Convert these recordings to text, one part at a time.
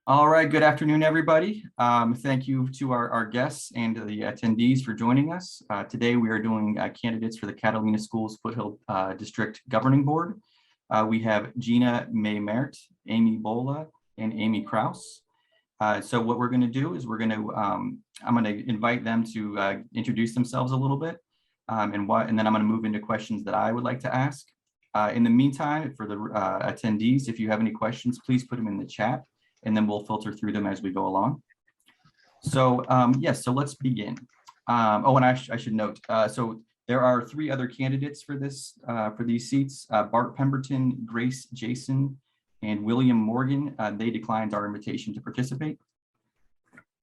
All right, good afternoon, everybody. Thank you to our guests and the attendees for joining us. Today, we are doing candidates for the Catalina Schools Foothill District Governing Board. We have Gina Mehmert, Amy Bhola, and Amy Kraus. So what we're going to do is I'm going to invite them to introduce themselves a little bit, and then I'm going to move into questions that I would like to ask. In the meantime, for the attendees, if you have any questions, please put them in the chat, and then we'll filter through them as we go along. So yes, so let's begin. And I should note, so there are 3 other candidates for these seats, Bart Pemberton, Grace Jason, and William Morgan. They declined our invitation to participate.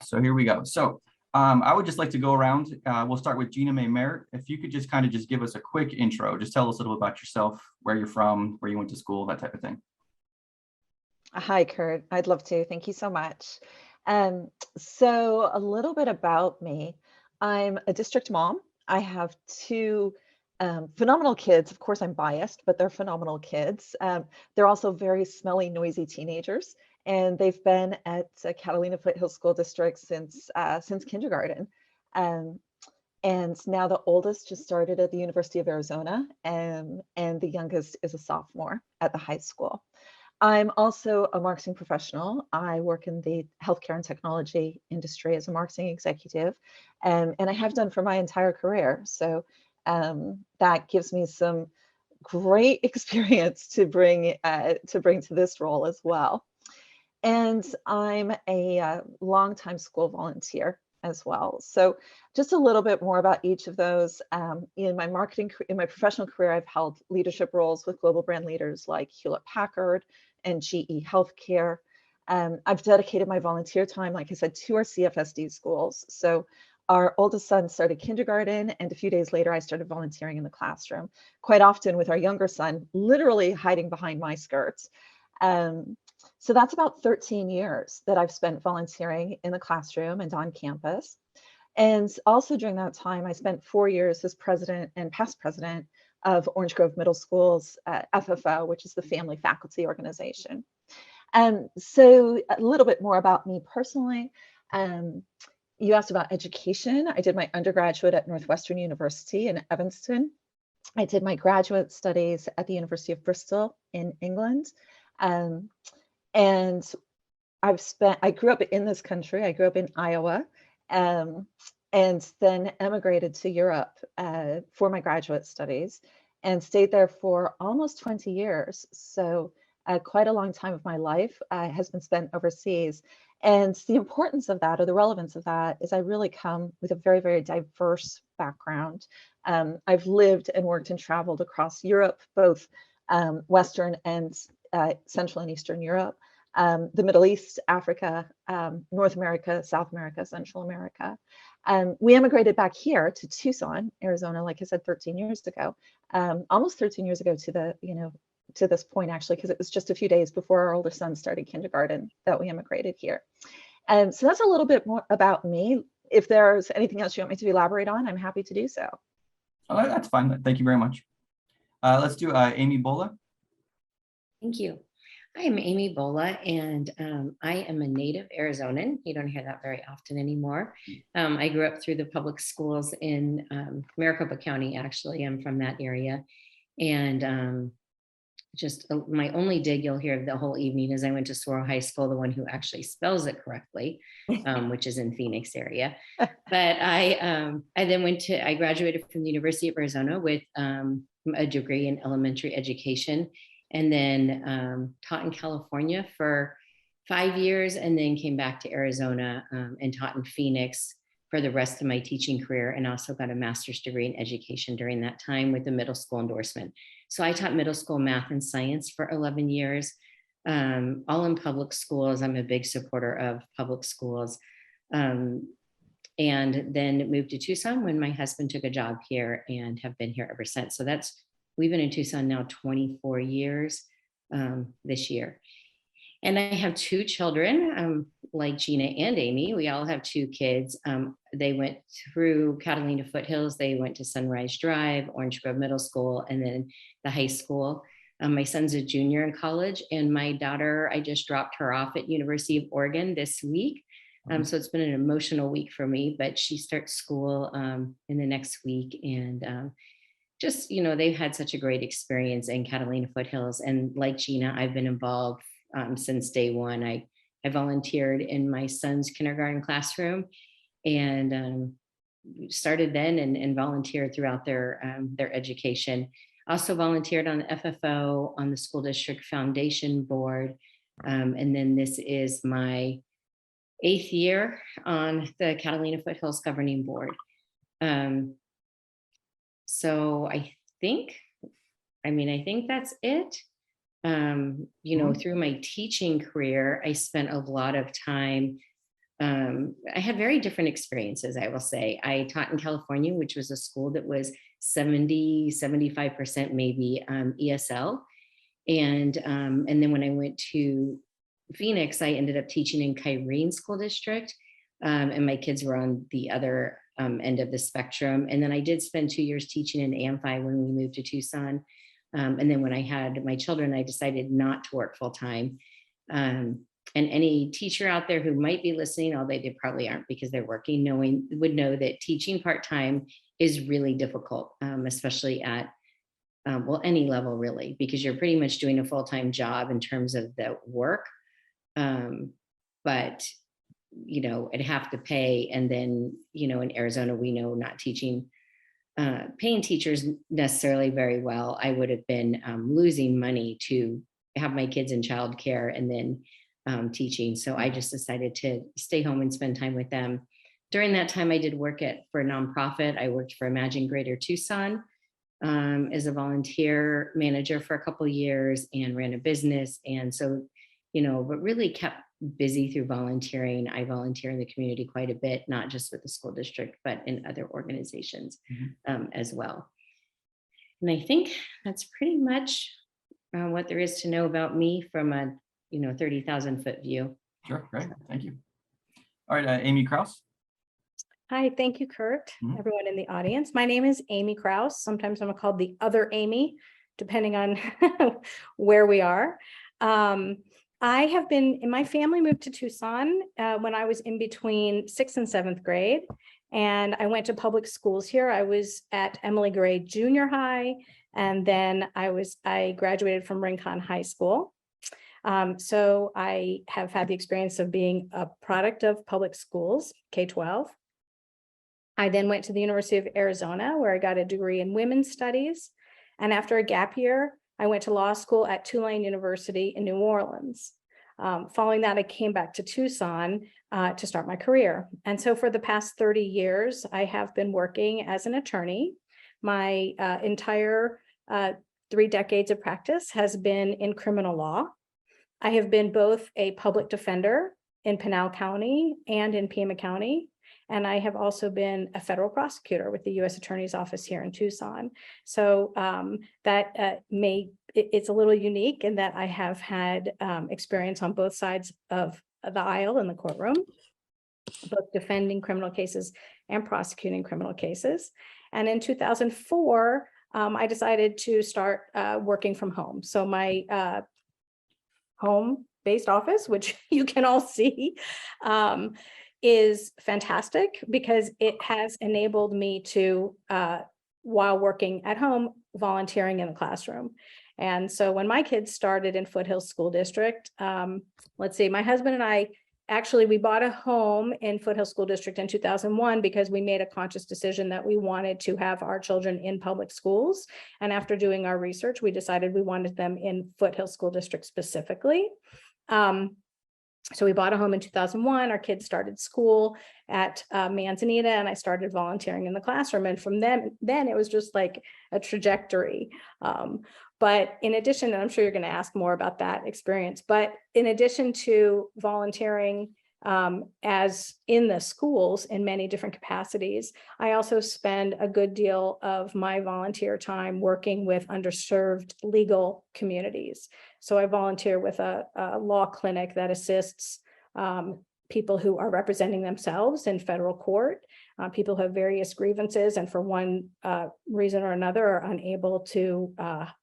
So here we go. So I would just like to go around. We'll start with Gina Mehmert. If you could just give us a quick intro, just tell us a little about yourself, where you're from, where you went to school, that type of thing. Hi, Kurt. I'd love to. Thank you so much. So a little bit about me. I'm a district mom. I have 2 phenomenal kids. Of course, I'm biased, but they're phenomenal kids. They're also very smelly, noisy teenagers, and they've been at Catalina Foothill School District since kindergarten. And now the oldest just started at the University of Arizona, and the youngest is a sophomore at the high school. I'm also a marketing professional. I work in the healthcare and technology industry as a marketing executive, and I have done for my entire career. So that gives me some great experience to bring to this role as well. And I'm a longtime school volunteer as well. So just a little bit more about each of those. In my professional career, I've held leadership roles with global brand leaders like Hewlett-Packard and GE Healthcare. I've dedicated my volunteer time, like I said, to our CFSD schools. So our oldest son started kindergarten, and a few days later, I started volunteering in the classroom, quite often with our younger son literally hiding behind my skirts. So that's about 13 years that I've spent volunteering in the classroom and on campus. And also during that time, I spent 4 years as president and past president of Orange Grove Middle School's FFO, which is the Family Faculty Organization. So a little bit more about me personally. You asked about education. I did my undergraduate at Northwestern University in Evanston. I did my graduate studies at the University of Bristol in England. And I grew up in this country. I grew up in Iowa, and then emigrated to Europe for my graduate studies and stayed there for almost 20 years. So quite a long time of my life has been spent overseas. And the importance of that, or the relevance of that, is I really come with a very, very diverse background. I've lived and worked and traveled across Europe, both Western and Central and Eastern Europe, the Middle East, Africa, North America, South America, Central America. We emigrated back here to Tucson, Arizona, like I said, 13 years ago, almost 13 years ago to this point, actually, because it was just a few days before our older son started kindergarten that we emigrated here. And so that's a little bit more about me. If there's anything else you want me to elaborate on, I'm happy to do so. Oh, that's fine. Thank you very much. Let's do Amy Bhola. Thank you. I am Amy Bhola, and I am a native Arizonan. You don't hear that very often anymore. I grew up through the public schools in Maricopa County, actually. I'm from that area. And just my only dig you'll hear the whole evening is I went to Sorrel High School, the one who actually spells it correctly, which is in Phoenix area. But I then I graduated from the University of Arizona with a degree in elementary education, and then taught in California for 5 years, and then came back to Arizona and taught in Phoenix for the rest of my teaching career, and also got a master's degree in education during that time with a middle school endorsement. So I taught middle school math and science for 11 years, all in public schools. I'm a big supporter of public schools. And then moved to Tucson when my husband took a job here, and have been here ever since. So we've been in Tucson now 24 years this year. And I have 2 children, like Gina and Amy. We all have 2 kids. They went through Catalina Foothills. They went to Sunrise Drive, Orange Grove Middle School, and then the high school. My son's a junior in college, and my daughter, I just dropped her off at University of Oregon this week. So it's been an emotional week for me, but she starts school in the next week. And just, they've had such a great experience in Catalina Foothills. And like Gina, I've been involved since day one. I volunteered in my son's kindergarten classroom, and started then and volunteered throughout their education. Also volunteered on the FFO, on the school district foundation board. And then this is my 8th year on the Catalina Foothills Governing Board. So I think that's it. Through my teaching career, I spent a lot of time. I had very different experiences, I will say. I taught in California, which was a school that was 75% maybe ESL. And then when I went to Phoenix, I ended up teaching in Kyrene School District. And my kids were on the other end of the spectrum. And then I did spend 2 years teaching in Amphi when we moved to Tucson. And then when I had my children, I decided not to work full time. And any teacher out there who might be listening, although they probably aren't because they're working, would know that teaching part-time is really difficult, especially at, any level really, because you're pretty much doing a full-time job in terms of the work. But, it'd have to pay. And then, in Arizona, we know not teaching, paying teachers necessarily very well. I would have been losing money to have my kids in childcare and then teaching. So I just decided to stay home and spend time with them. During that time, I did work for a nonprofit. I worked for Imagine Greater Tucson as a volunteer manager for a couple of years and ran a business. And so, but really kept busy through volunteering. I volunteer in the community quite a bit, not just with the school district, but in other organizations as well. And I think that's pretty much what there is to know about me from a 30,000 foot view. Sure, great, thank you. All right, Amy Kraus. Hi, thank you, Kurt, everyone in the audience. My name is Amy Kraus. Sometimes I'm called the other Amy, depending on where we are. My family moved to Tucson when I was in between 6th and 7th grade, and I went to public schools here. I was at Emily Gray Junior High, and then I graduated from Rincon High School. So I have had the experience of being a product of public schools, K-12. I then went to the University of Arizona, where I got a degree in women's studies. And after a gap year, I went to law school at Tulane University in New Orleans. Following that, I came back to Tucson to start my career. And so for the past 30 years, I have been working as an attorney. My entire 3 decades of practice has been in criminal law. I have been both a public defender in Pinal County and in Pima County. And I have also been a federal prosecutor with the U.S. Attorney's Office here in Tucson. So it's a little unique in that I have had experience on both sides of the aisle in the courtroom, both defending criminal cases and prosecuting criminal cases. And in 2004, I decided to start working from home. So my home-based office, which you can all see, is fantastic because it has enabled me to, while working at home, volunteering in the classroom. And so when my kids started in Foothills School District, my husband and I, we bought a home in Foothills School District in 2001 because we made a conscious decision that we wanted to have our children in public schools. And after doing our research, we decided we wanted them in Foothills School District specifically. So we bought a home in 2001. Our kids started school at Manzanita, and I started volunteering in the classroom. And from then it was just like a trajectory. But in addition, and I'm sure you're going to ask more about that experience, but in addition to volunteering as in the schools in many different capacities, I also spend a good deal of my volunteer time working with underserved legal communities. So I volunteer with a law clinic that assists people who are representing themselves in federal court people who have various grievances and for one reason or another are unable to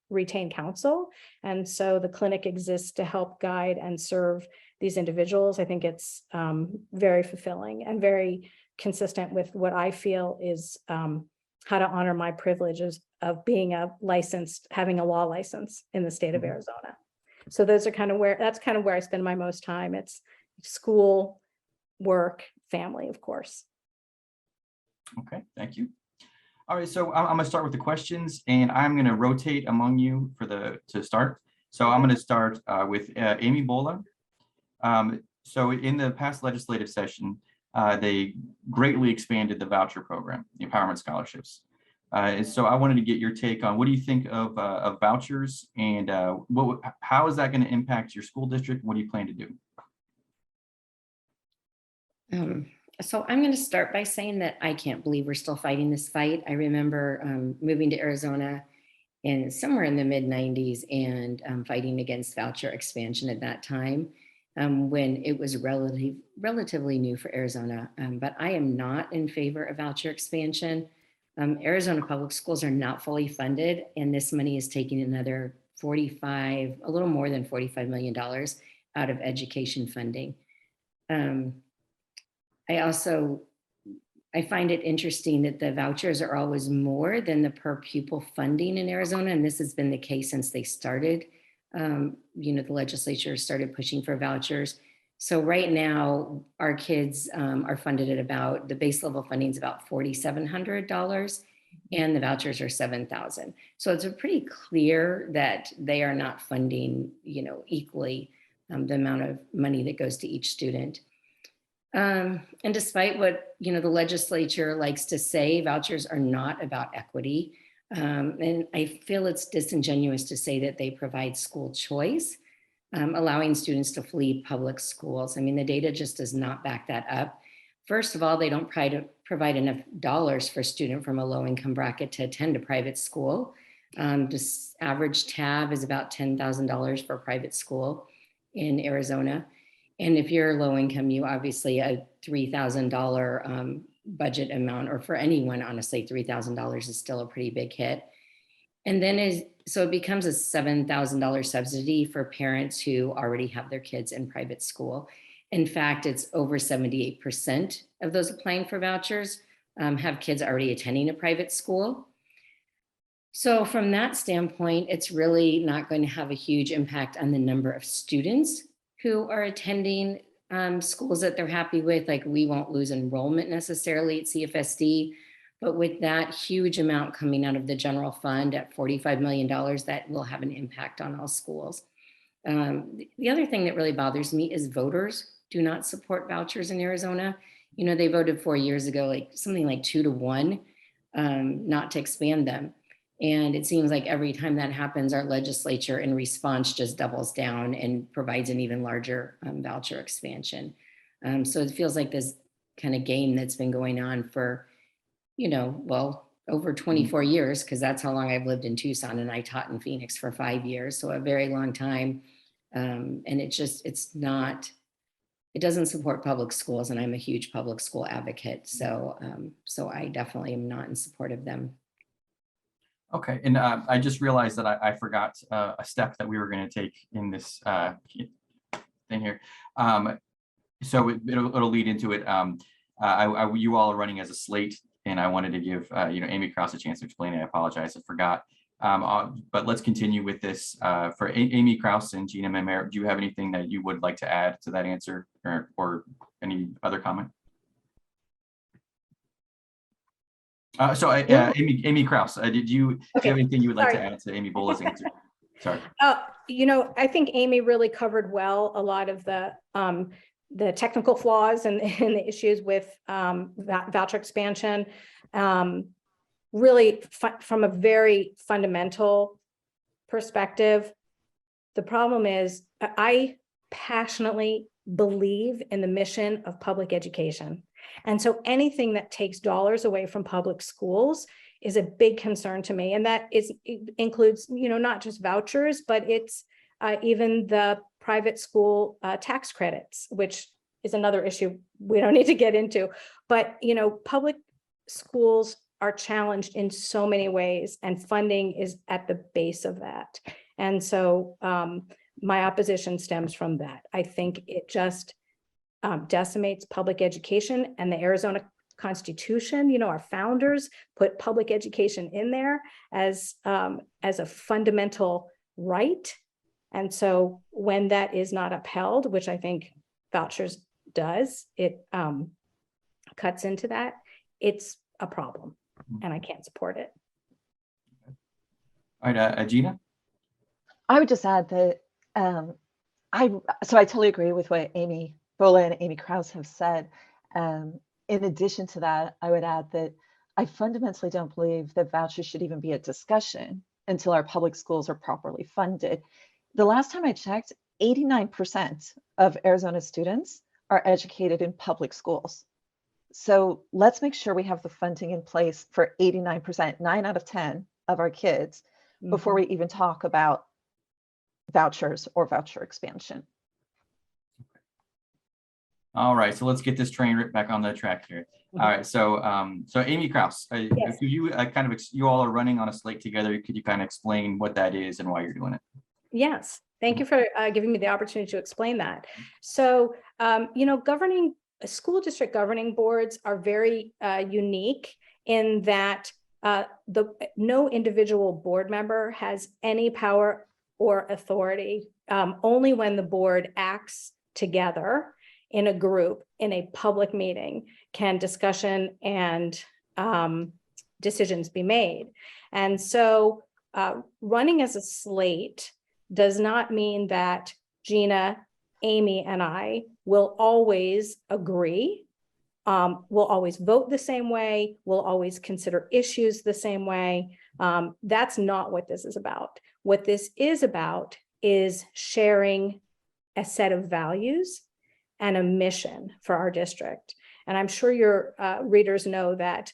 retain counsel. And so the clinic exists to help guide and serve these individuals. I think it's very fulfilling and very consistent with what I feel is how to honor my privileges of being having a law license in the state of Arizona. So those are that's kind of where I spend my most time. It's school, work, family, of course. Okay, thank you. All right, so I'm gonna start with the questions, and I'm gonna rotate among you to start. So I'm gonna start with Amy Bhola. So in the past legislative session, they greatly expanded the voucher program, the empowerment scholarships. And so I wanted to get your take on what do you think of vouchers, and how is that going to impact your school district? What do you plan to do? So I'm going to start by saying that I can't believe we're still fighting this fight. I remember moving to Arizona somewhere in the mid-90s and fighting against voucher expansion at that time when it was relatively new for Arizona. But I am not in favor of voucher expansion. Arizona public schools are not fully funded, and this money is taking another a little more than $45 million out of education funding. I find it interesting that the vouchers are always more than the per pupil funding in Arizona, and this has been the case since they started. The legislature started pushing for vouchers. So right now, our kids are funded at the base level funding is about $4,700, and the vouchers are $7,000. So it's pretty clear that they are not funding, equally the amount of money that goes to each student. And despite what, the legislature likes to say, vouchers are not about equity. And I feel it's disingenuous to say that they provide school choice, allowing students to flee public schools. I mean, the data just does not back that up. First of all, they don't provide enough dollars for a student from a low income bracket to attend a private school. This average tab is about $10,000 for a private school in Arizona. And if you're low income, you obviously a $3,000 budget amount, or for anyone, honestly, $3,000 is still a pretty big hit. And then so it becomes a $7,000 subsidy for parents who already have their kids in private school. In fact, it's over 78% of those applying for vouchers have kids already attending a private school. So from that standpoint, it's really not going to have a huge impact on the number of students who are attending schools that they're happy with. Like, we won't lose enrollment necessarily at CFSD, but with that huge amount coming out of the general fund at $45 million, that will have an impact on all schools. The other thing that really bothers me is voters do not support vouchers in Arizona. They voted 4 years ago, something like 2-1, not to expand them. And it seems like every time that happens, our legislature in response just doubles down and provides an even larger voucher expansion. So it feels like this kind of game that's been going on for, over 24 years, because that's how long I've lived in Tucson, and I taught in Phoenix for 5 years. So a very long time. And it doesn't support public schools, and I'm a huge public school advocate. So I definitely am not in support of them. Okay, and I just realized that I forgot a step that we were going to take in this thing here. So it'll lead into it. You all are running as a slate, and I wanted to give Amy Kraus a chance to explain it. I apologize, I forgot. But let's continue with this. For Amy Krauss and Gina Mehmert, do you have anything that you would like to add to that answer, or any other comment? Amy Kraus, did you have anything you would like to add to Amy Bhola's answer? Sorry. I think Amy really covered well a lot of the technical flaws and the issues with voucher expansion. Really, from a very fundamental perspective, the problem is I passionately believe in the mission of public education. And so anything that takes dollars away from public schools is a big concern to me. And that includes, not just vouchers, but it's even the private school tax credits, which is another issue we don't need to get into. But, public schools are challenged in so many ways, and funding is at the base of that. And so my opposition stems from that. I think it just decimates public education, and the Arizona Constitution, our founders put public education in there as a fundamental right. And so when that is not upheld, which I think vouchers does, it cuts into that, it's a problem, and I can't support it. All right, Gina? I would just add that I totally agree with what Amy Bhola and Amy Kraus have said. In addition to that, I would add that I fundamentally don't believe that vouchers should even be a discussion until our public schools are properly funded. The last time I checked, 89% of Arizona students are educated in public schools. So let's make sure we have the funding in place for 89%, 9 out of 10 of our kids, before we even talk about vouchers or voucher expansion. All right, so let's get this train right back on the track here. All right, so Amy Kraus, Yes. could you you all are running on a slate together. Could you kind of explain what that is and why you're doing it? Yes, thank you for giving me the opportunity to explain that. So, school district governing boards are very unique in that no individual board member has any power or authority. Only when the board acts together in a group, in a public meeting, can discussion and decisions be made. And so running as a slate does not mean that Gina, Amy, and I will always agree. We'll always vote the same way. We'll always consider issues the same way. That's not what this is about. What this is about is sharing a set of values and a mission for our district. And I'm sure your readers know that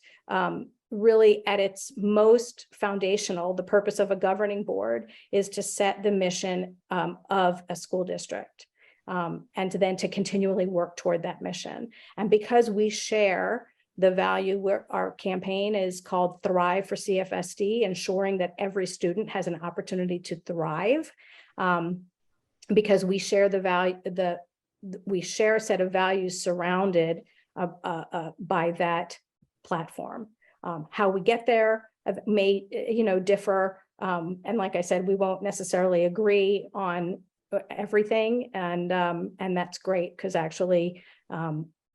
really at its most foundational, the purpose of a governing board is to set the mission of a school district, and to continually work toward that mission. And because we share the value, where our campaign is called Thrive for CFSD, ensuring that every student has an opportunity to thrive, because we share the value, we share a set of values surrounded by that platform. How we get there may differ, and like I said, we won't necessarily agree on everything, and that's great, because actually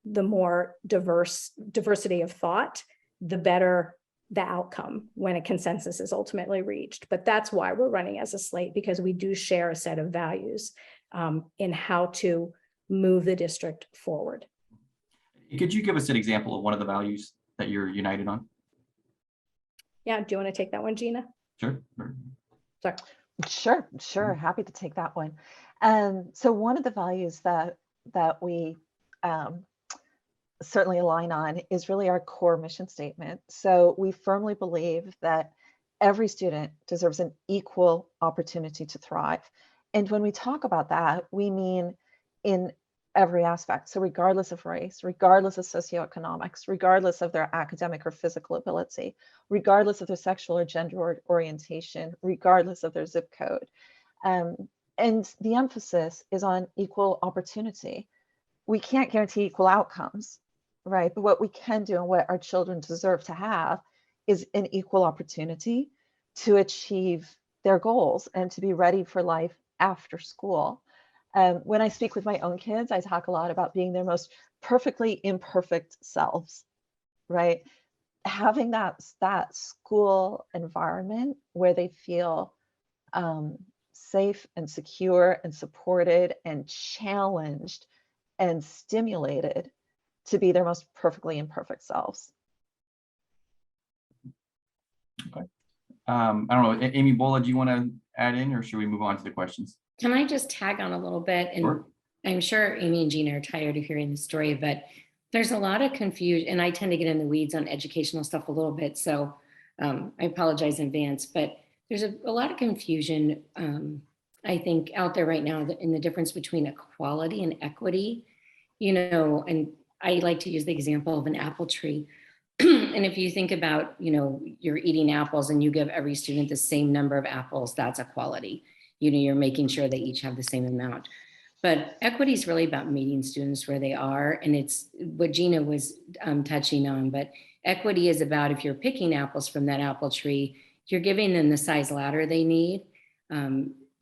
the more diversity of thought, the better the outcome when a consensus is ultimately reached. But that's why we're running as a slate, because we do share a set of values in how to move the district forward. Could you give us an example of one of the values that you're united on? Yeah, do you want to take that one, Gina? Sure. Sorry. Sure. Happy to take that one. So one of the values that we certainly align on is really our core mission statement. So we firmly believe that every student deserves an equal opportunity to thrive. And when we talk about that, we mean in every aspect. So regardless of race, regardless of socioeconomics, regardless of their academic or physical ability, regardless of their sexual or gender orientation, regardless of their zip code. And the emphasis is on equal opportunity. We can't guarantee equal outcomes, right? But what we can do and what our children deserve to have is an equal opportunity to achieve their goals and to be ready for life after school. When I speak with my own kids, I talk a lot about being their most perfectly imperfect selves, right? Having that school environment where they feel safe and secure and supported and challenged and stimulated to be their most perfectly imperfect selves. Okay. I don't know, Amy Bhola, do you want to add in, or should we move on to the questions? Can I just tag on a little bit? And Sure. I'm sure Amy and Gina are tired of hearing the story, but there's a lot of confusion, and I tend to get in the weeds on educational stuff a little bit, so I apologize in advance, but there's a lot of confusion, I think, out there right now in the difference between equality and equity, and I like to use the example of an apple tree. And if you think about, you're eating apples and you give every student the same number of apples, that's equality. You're making sure they each have the same amount. But equity is really about meeting students where they are. And it's what Gina was touching on. But equity is about, if you're picking apples from that apple tree, you're giving them the size ladder they need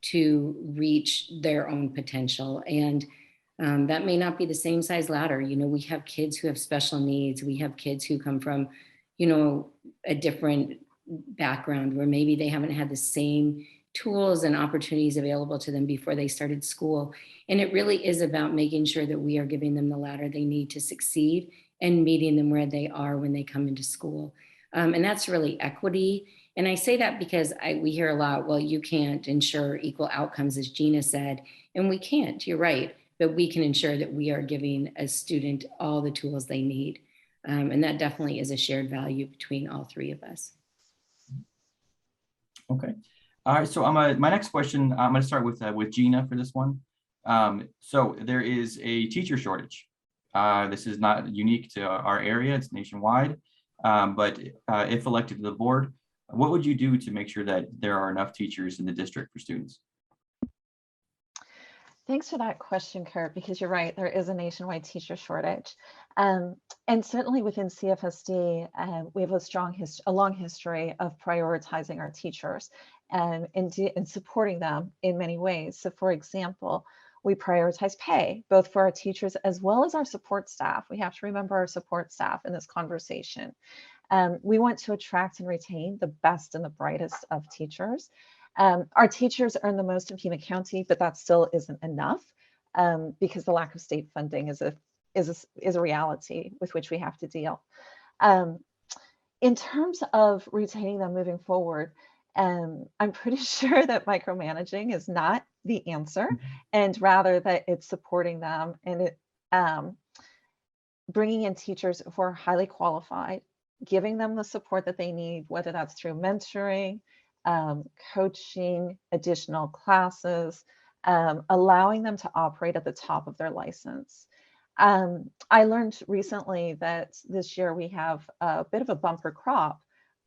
to reach their own potential. And that may not be the same size ladder. We have kids who have special needs. We have kids who come from, a different background where maybe they haven't had the same tools and opportunities available to them before they started school. And it really is about making sure that we are giving them the ladder they need to succeed and meeting them where they are when they come into school. And that's really equity. And I say that because we hear a lot, well, you can't ensure equal outcomes, as Gina said, and we can't, you're right, but we can ensure that we are giving a student all the tools they need. And that definitely is a shared value between all three of us. Okay. All right, so my next question, I'm going to start with Gina for this one. So there is a teacher shortage. This is not unique to our area, it's nationwide. But if elected to the board, what would you do to make sure that there are enough teachers in the district for students? Thanks for that question, Kurt, because you're right, there is a nationwide teacher shortage. And certainly within CFSD, we have a long history of prioritizing our teachers and supporting them in many ways. So for example, we prioritize pay, both for our teachers as well as our support staff. We have to remember our support staff in this conversation. We want to attract and retain the best and the brightest of teachers. Our teachers earn the most in Pima County, but that still isn't enough because the lack of state funding is a reality with which we have to deal. In terms of retaining them moving forward, I'm pretty sure that micromanaging is not the answer, and rather that it's supporting them and bringing in teachers who are highly qualified, giving them the support that they need, whether that's through mentoring, coaching, additional classes, allowing them to operate at the top of their license. I learned recently that this year we have a bit of a bumper crop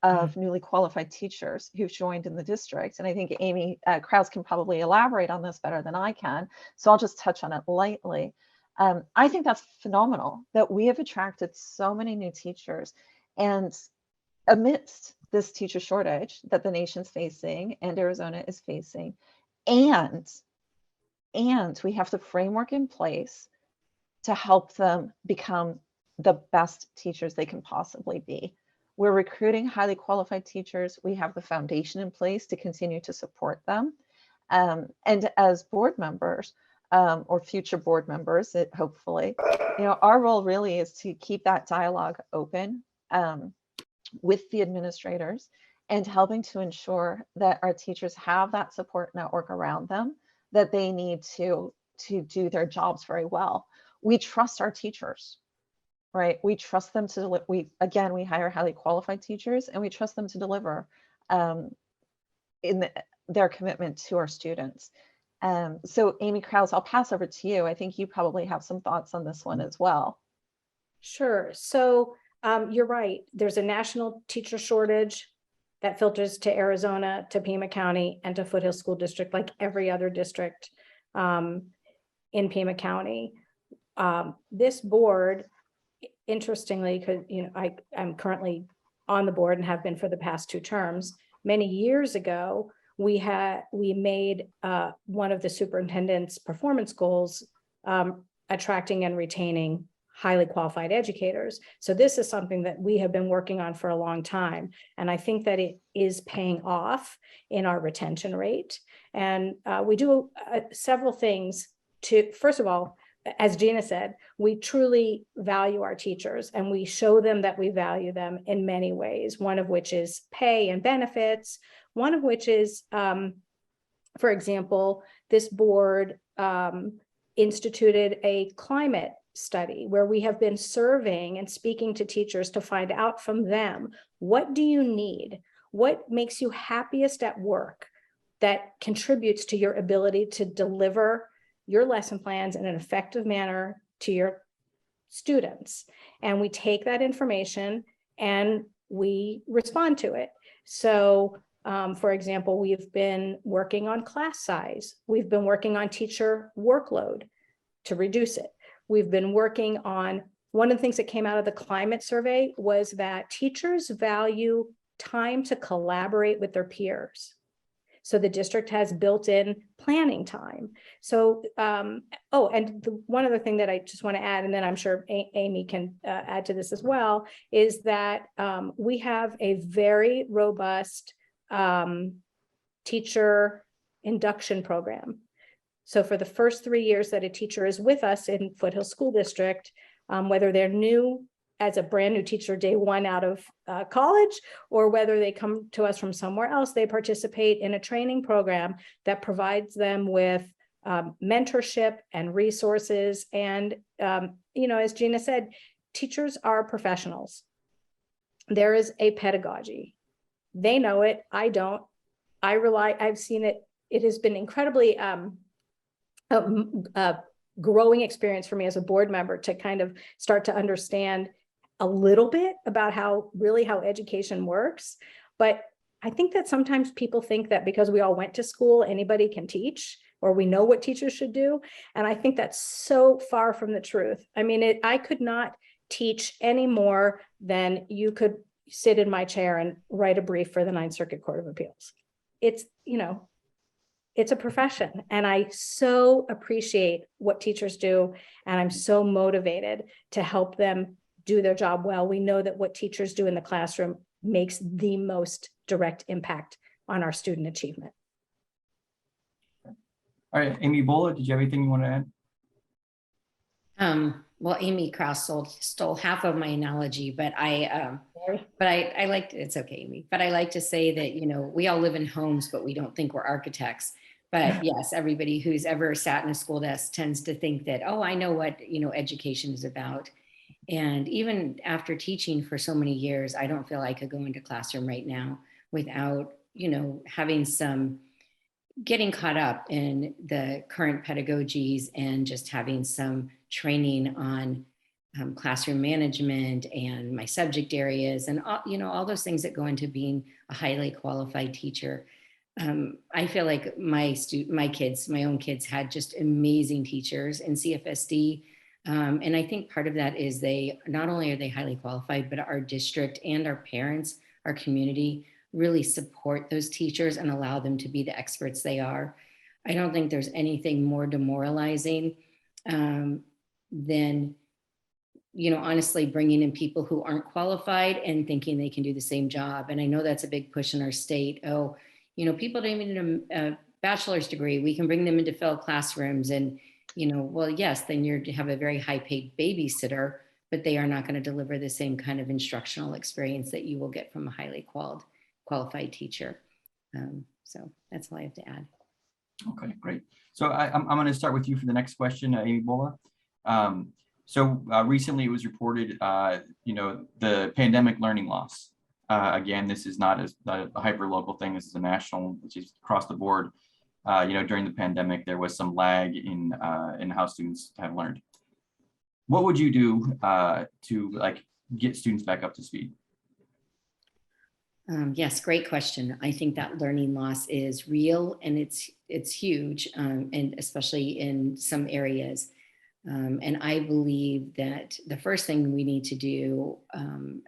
of newly qualified teachers who've joined in the district. And I think Amy Kraus can probably elaborate on this better than I can. So I'll just touch on it lightly. I think that's phenomenal that we have attracted so many new teachers, and amidst this teacher shortage that the nation's facing and Arizona is facing, and we have the framework in place to help them become the best teachers they can possibly be. We're recruiting highly qualified teachers. We have the foundation in place to continue to support them. And as board members, or future board members, hopefully, our role really is to keep that dialogue open with the administrators and helping to ensure that our teachers have that support network around them that they need to do their jobs very well. We trust our teachers, right? We trust them to deliver. We hire highly qualified teachers, and we trust them to deliver in their commitment to our students. So Amy Kraus, I'll pass over to you. I think you probably have some thoughts on this one as well. Sure. So you're right. There's a national teacher shortage that filters to Arizona, to Pima County, and to Foothill School District, like every other district in Pima County. This board, interestingly, because I'm currently on the board and have been for the past 2 terms. Many years ago, we made one of the superintendent's performance goals attracting and retaining highly qualified educators. So this is something that we have been working on for a long time. And I think that it is paying off in our retention rate. And we do several things to, first of all, as Gina said, we truly value our teachers, and we show them that we value them in many ways, one of which is pay and benefits, one of which is, for example, this board instituted a climate study where we have been surveying and speaking to teachers to find out from them, what do you need? What makes you happiest at work that contributes to your ability to deliver your lesson plans in an effective manner to your students? And we take that information and we respond to it. So for example, we've been working on class size. We've been working on teacher workload to reduce it. We've been working on, one of the things that came out of the climate survey was that teachers value time to collaborate with their peers. So the district has built-in planning time. So, one other thing that I just want to add, and then I'm sure Amy can add to this as well, is that we have a very robust teacher induction program. So for the first 3 years that a teacher is with us in Foothill School District, whether they're new as a brand new teacher day one out of college, or whether they come to us from somewhere else, they participate in a training program that provides them with mentorship and resources. And, as Gina said, teachers are professionals. There is a pedagogy. They know it. I don't. I've seen it. It has been incredibly growing experience for me as a board member to kind of start to understand a little bit about how education works. But I think that sometimes people think that because we all went to school, anybody can teach, or we know what teachers should do. And I think that's so far from the truth. I mean, I could not teach any more than you could sit in my chair and write a brief for the Ninth Circuit Court of Appeals. It's a profession, and I so appreciate what teachers do, and I'm so motivated to help them do their job well. We know that what teachers do in the classroom makes the most direct impact on our student achievement. All right, Amy Bhola, did you have anything you want to add? Well, Amy Kraus stole half of my analogy, but I like, it's okay, Amy, but I like to say that, we all live in homes, but we don't think we're architects. But yes, everybody who's ever sat in a school desk tends to think that, oh, I know what, education is about. And even after teaching for so many years, I don't feel I could go into classroom right now without, having getting caught up in the current pedagogies and just having some training on classroom management and my subject areas and all those things that go into being a highly qualified teacher. I feel like my own kids had just amazing teachers in CFSD. And I think part of that is not only are they highly qualified, but our district and our parents, our community really support those teachers and allow them to be the experts they are. I don't think there's anything more demoralizing than, honestly bringing in people who aren't qualified and thinking they can do the same job. And I know that's a big push in our state. Oh, people don't even need a bachelor's degree. We can bring them into fill classrooms and, well, yes, then you have a very high paid babysitter, but they are not going to deliver the same kind of instructional experience that you will get from a highly qualified teacher. So that's all I have to add. Okay, great. So I'm going to start with you for the next question, Amy Bhola. Recently it was reported, the pandemic learning loss. Again, this is not a hyper-local thing. This is a national, which is across the board. During the pandemic, there was some lag in how students have learned. What would you do to get students back up to speed? Yes, great question. I think that learning loss is real and it's huge, and especially in some areas. And I believe that the first thing we need to do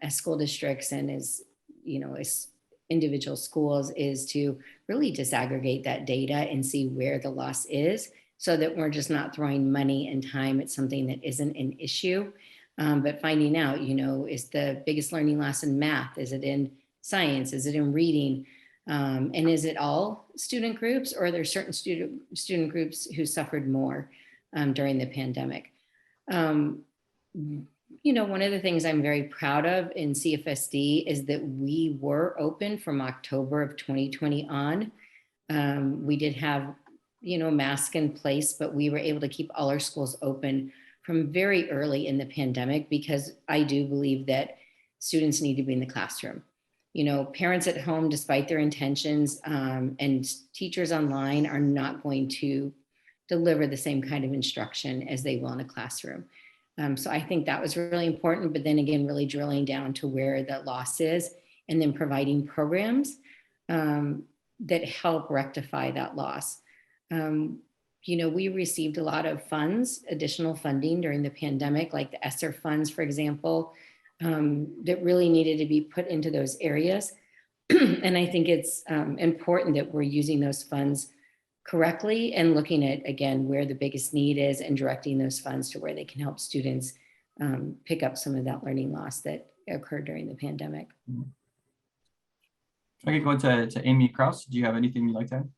as school districts and as individual schools is to really disaggregate that data and see where the loss is, so that we're just not throwing money and time at something that isn't an issue, but finding out, is the biggest learning loss in math? Is it in science? Is it in reading? And is it all student groups, or are there certain student groups who suffered more during the pandemic? One of the things I'm very proud of in CFSD is that we were open from October of 2020 on. We did have, masks in place, but we were able to keep all our schools open from very early in the pandemic, because I do believe that students need to be in the classroom. Parents at home, despite their intentions, and teachers online are not going to deliver the same kind of instruction as they will in a classroom. So I think that was really important, but then again, really drilling down to where the loss is and then providing programs that help rectify that loss. We received a lot of funds, additional funding during the pandemic, like the ESSER funds, for example, that really needed to be put into those areas. And I think it's important that we're using those funds correctly and looking at, again, where the biggest need is and directing those funds to where they can help students pick up some of that learning loss that occurred during the pandemic. Okay, going to Amy Kraus. Do you have anything you'd like to add?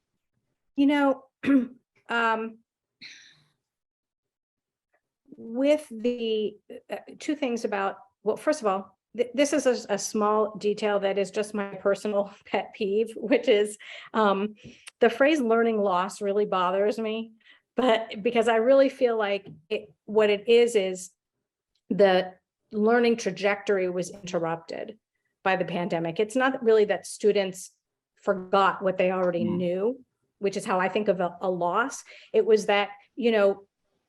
With the two things about, well, first of all, this is a small detail that is just my personal pet peeve, which is the phrase learning loss really bothers me, but because I really feel like what it is the learning trajectory was interrupted by the pandemic. It's not really that students forgot what they already knew, which is how I think of a loss. It was that,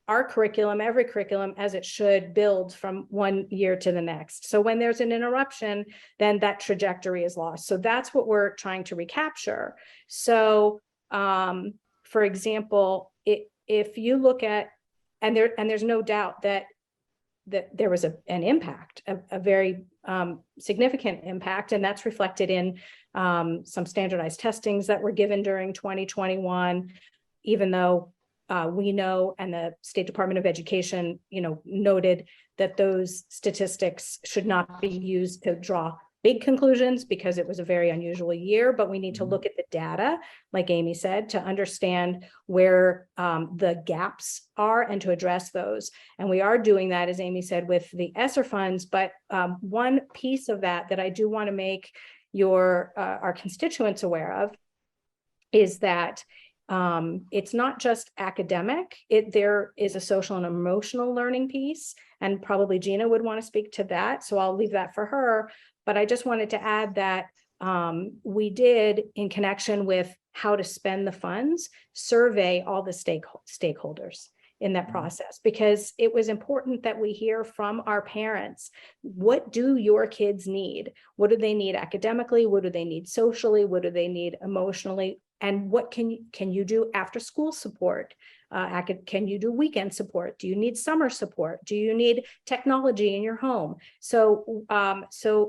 our curriculum, every curriculum as it should, build from one year to the next. So when there's an interruption, then that trajectory is lost. So that's what we're trying to recapture. So for example, if you look at, and there's no doubt that there was an impact, a very significant impact, and that's reflected in some standardized testings that were given during 2021, even though we know, and the State Department of Education, noted that those statistics should not be used to draw big conclusions because it was a very unusual year, but we need to look at the data, like Amy said, to understand where the gaps are and to address those. And we are doing that, as Amy said, with the ESSER funds, but one piece of that I do want to make our constituents aware of is that it's not just academic. There is a social and emotional learning piece, and probably Gina would want to speak to that. So I'll leave that for her. But I just wanted to add that we did, in connection with how to spend the funds, survey all the stakeholders in that process, because it was important that we hear from our parents. What do your kids need? What do they need academically? What do they need socially? What do they need emotionally? And what can you do after school support? Can you do weekend support? Do you need summer support? Do you need technology in your home? So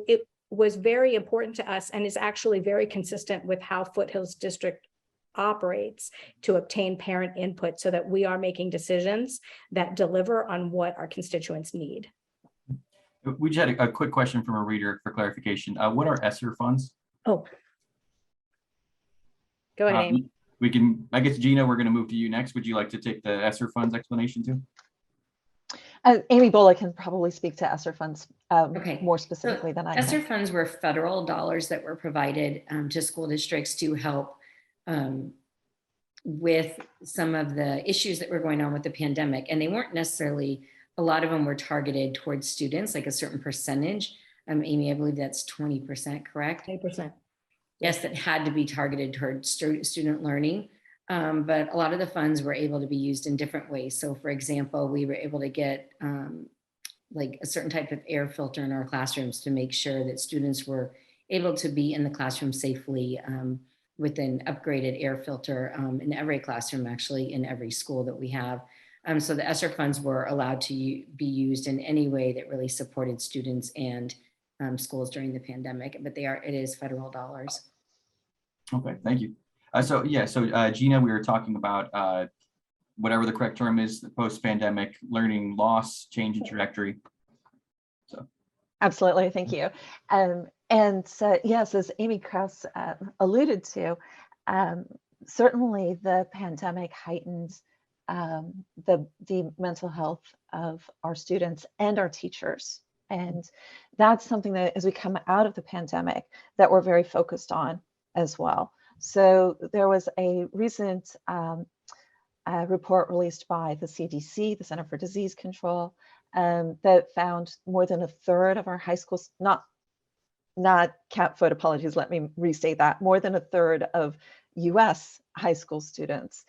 it was very important to us, and is actually very consistent with how Foothills District operates, to obtain parent input so that we are making decisions that deliver on what our constituents need. We just had a quick question from a reader for clarification. What are ESSER funds? Oh. Go ahead, Amy. We can, I guess, Gina, we're going to move to you next. Would you like to take the ESSER funds explanation too? Amy Bhola can probably speak to ESSER funds Okay. more specifically than I can. ESSER funds were federal dollars that were provided to school districts to help with some of the issues that were going on with the pandemic. And they weren't necessarily, a lot of them were targeted towards students, like a certain percentage. Amy, I believe that's 20%, correct? 20%. Yes, that had to be targeted towards student learning. But a lot of the funds were able to be used in different ways. So for example, we were able to get like a certain type of air filter in our classrooms to make sure that students were able to be in the classroom safely with an upgraded air filter in every classroom, actually in every school that we have. So the ESSER funds were allowed to be used in any way that really supported students and schools during the pandemic, but it is federal dollars. Okay, thank you. So Gina, we were talking about whatever the correct term is, the post-pandemic learning loss, change in trajectory. So. Absolutely, thank you. Yes, as Amy Kraus alluded to, certainly the pandemic heightened the mental health of our students and our teachers. And that's something that, as we come out of the pandemic, that we're very focused on as well. So there was a recent report released by the CDC, the Center for Disease Control, that found more than a third of our high schools, not cat foot, apologies, let me restate that, more than a third of US high school students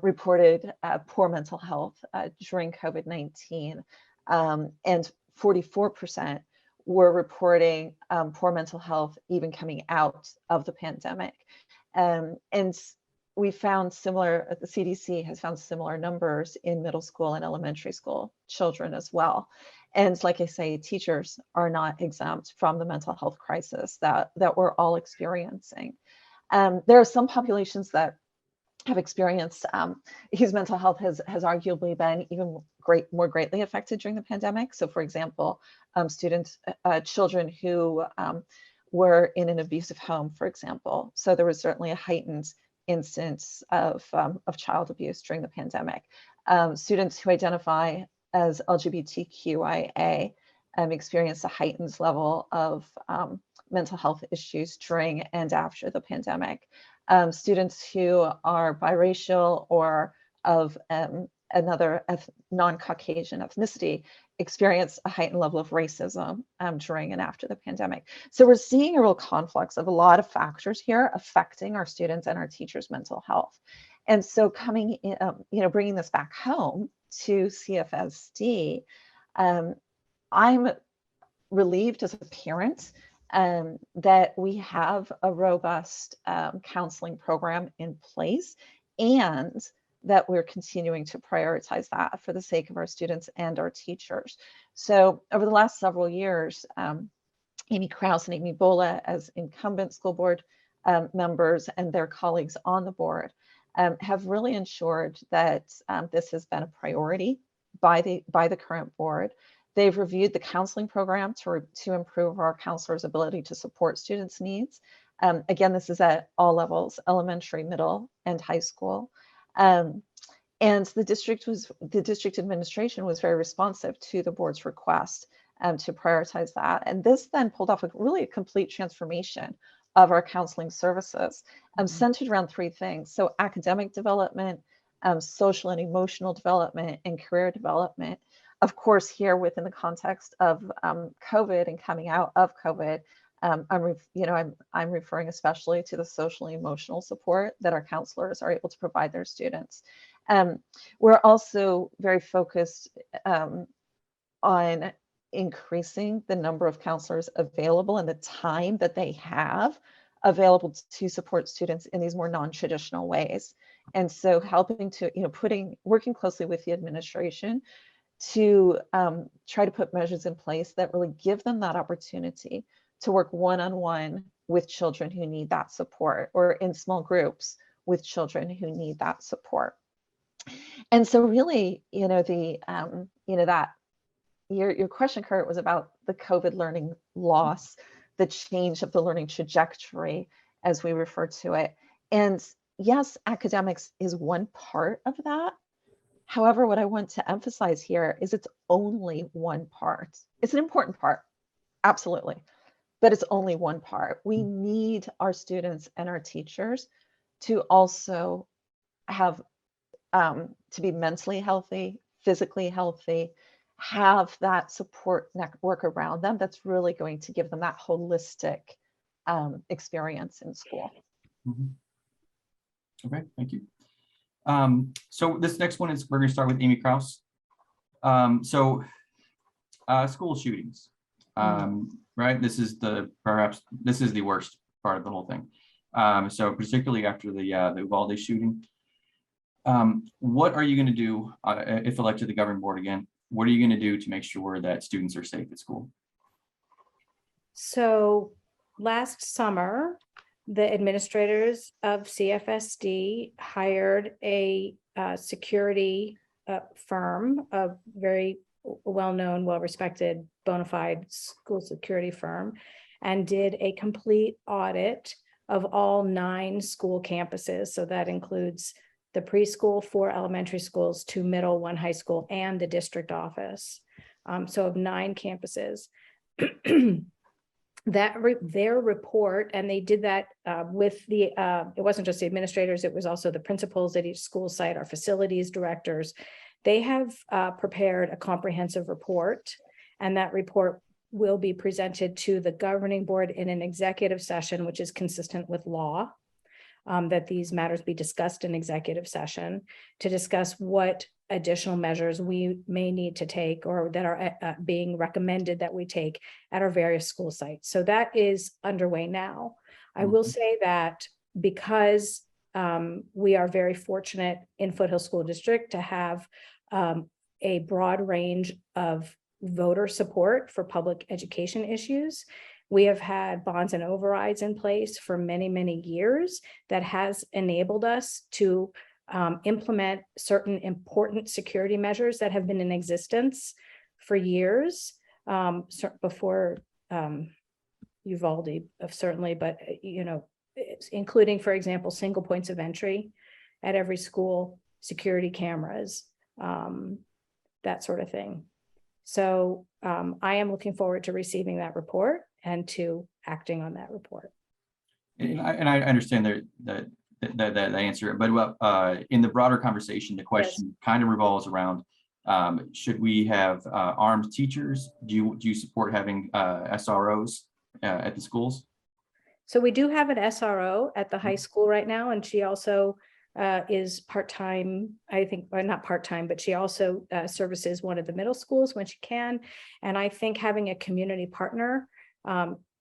reported poor mental health during COVID-19. and 44% were reporting poor mental health even coming out of the pandemic. And we found similar, the CDC has found similar numbers in middle school and elementary school children as well. And like I say, teachers are not exempt from the mental health crisis that we're all experiencing. There are some populations that have experienced whose mental health has arguably been even more greatly affected during the pandemic. So for example, children who were in an abusive home, for example. So there was certainly a heightened instance of child abuse during the pandemic. Students who identify as LGBTQIA experienced a heightened level of mental health issues during and after the pandemic. Students who are biracial or of another non-Caucasian ethnicity experience a heightened level of racism during and after the pandemic. So we're seeing a real conflux of a lot of factors here affecting our students and our teachers' mental health. And so coming in, bringing this back home to CFSD, I'm relieved as a parent that we have a robust counseling program in place, and that we're continuing to prioritize that for the sake of our students and our teachers. So over the last several years, Amy Krauss and Amy Bhola, as incumbent school board members and their colleagues on the board, have really ensured that this has been a priority by the current board. They've reviewed the counseling program to improve our counselors' ability to support students' needs. Again, this is at all levels, elementary, middle, and high school. And the district administration was very responsive to the board's request to prioritize that. And this then pulled off a complete transformation of our counseling services, centered around three things. So academic development, social and emotional development, and career development. Of course, here within the context of COVID and coming out of COVID, I'm referring especially to the social and emotional support that our counselors are able to provide their students. We're also very focused on increasing the number of counselors available and the time that they have available to support students in these more non-traditional ways. And so helping to, working closely with the administration to try to put measures in place that really give them that opportunity to work one-on-one with children who need that support, or in small groups with children who need that support. And so really, that your question, Kurt, was about the COVID learning loss, the change of the learning trajectory, as we refer to it. And yes, academics is one part of that. However, what I want to emphasize here is it's only one part. It's an important part, absolutely, but it's only one part. We need our students and our teachers to also have, to be mentally healthy, physically healthy, have that support network around them that's really going to give them that holistic experience in school. Mm-hmm. Okay, thank you. So this next one is, we're going to start with Amy Kraus. School shootings, right? This is the worst part of the whole thing. So particularly after the Uvalde shooting, what are you going to do if elected to the governing board again? What are you going to do to make sure that students are safe at school? So last summer, the administrators of CFSD hired a security firm, a very well-known, well-respected, bona fide school security firm, and did a complete audit of all 9 school campuses. So that includes the preschool, 4 elementary schools, 2 middle, 1 high school, and the district office. So of 9 campuses. Their report, and they did that with the, it wasn't just the administrators, it was also the principals at each school site, our facilities directors. They have prepared a comprehensive report, and that report will be presented to the governing board in an executive session, which is consistent with law, that these matters be discussed in executive session to discuss what additional measures we may need to take or that are being recommended that we take at our various school sites. So that is underway now. I will say that because we are very fortunate in Foothill School District to have a broad range of voter support for public education issues. We have had bonds and overrides in place for many, many years that has enabled us to implement certain important security measures that have been in existence for years before Uvalde, certainly, but including, for example, single points of entry at every school, security cameras, that sort of thing. So I am looking forward to receiving that report and to acting on that report. And I understand that answer, but in the broader conversation, the question kind of revolves around, should we have armed teachers? Do you support having SROs at the schools? So we do have an SRO at the high school right now, and she also is part-time, I think, or not part-time, but she also services one of the middle schools when she can. And I think having a community partner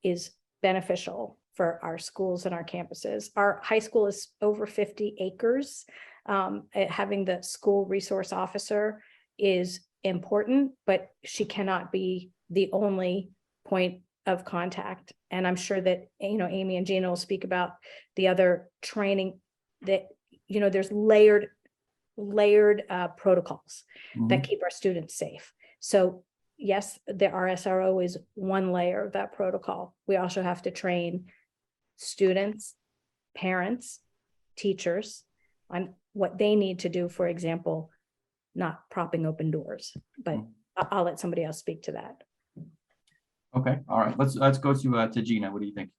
is beneficial for our schools and our campuses. Our high school is over 50 acres. Having the school resource officer is important, but she cannot be the only point of contact. And I'm sure that, Amy and Gina will speak about the other training that, there's layered protocols that keep our students safe. So yes, the SRO is one layer of that protocol. We also have to train students, parents, teachers on what they need to do, for example, not propping open doors, but I'll let somebody else speak to that. Okay, all right, let's go to Gina. What do you think?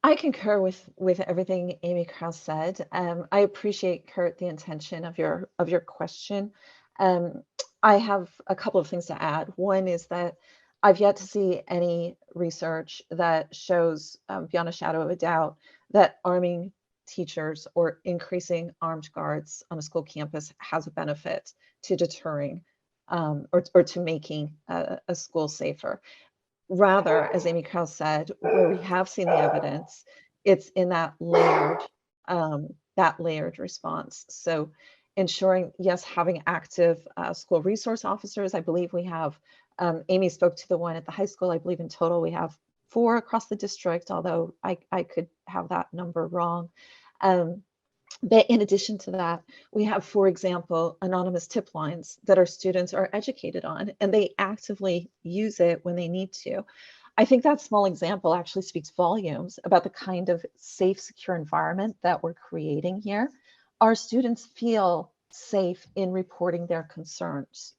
I concur with everything Amy Kraus said. I appreciate, Kurt, the intention of your question. I have a couple of things to add. One is that I've yet to see any research that shows, beyond a shadow of a doubt, that arming teachers or increasing armed guards on a school campus has a benefit to deterring or to making a school safer. Rather, as Amy Kraus said, where we have seen the evidence, it's in that layered response. So ensuring, yes, having active school resource officers. I believe we have, Amy spoke to the one at the high school. I believe in total we have 4 across the district, although I could have that number wrong. But in addition to that, we have, for example, anonymous tip lines that our students are educated on, and they actively use it when they need to. I think that small example actually speaks volumes about the kind of safe, secure environment that we're creating here. Our students feel safe in reporting their concerns,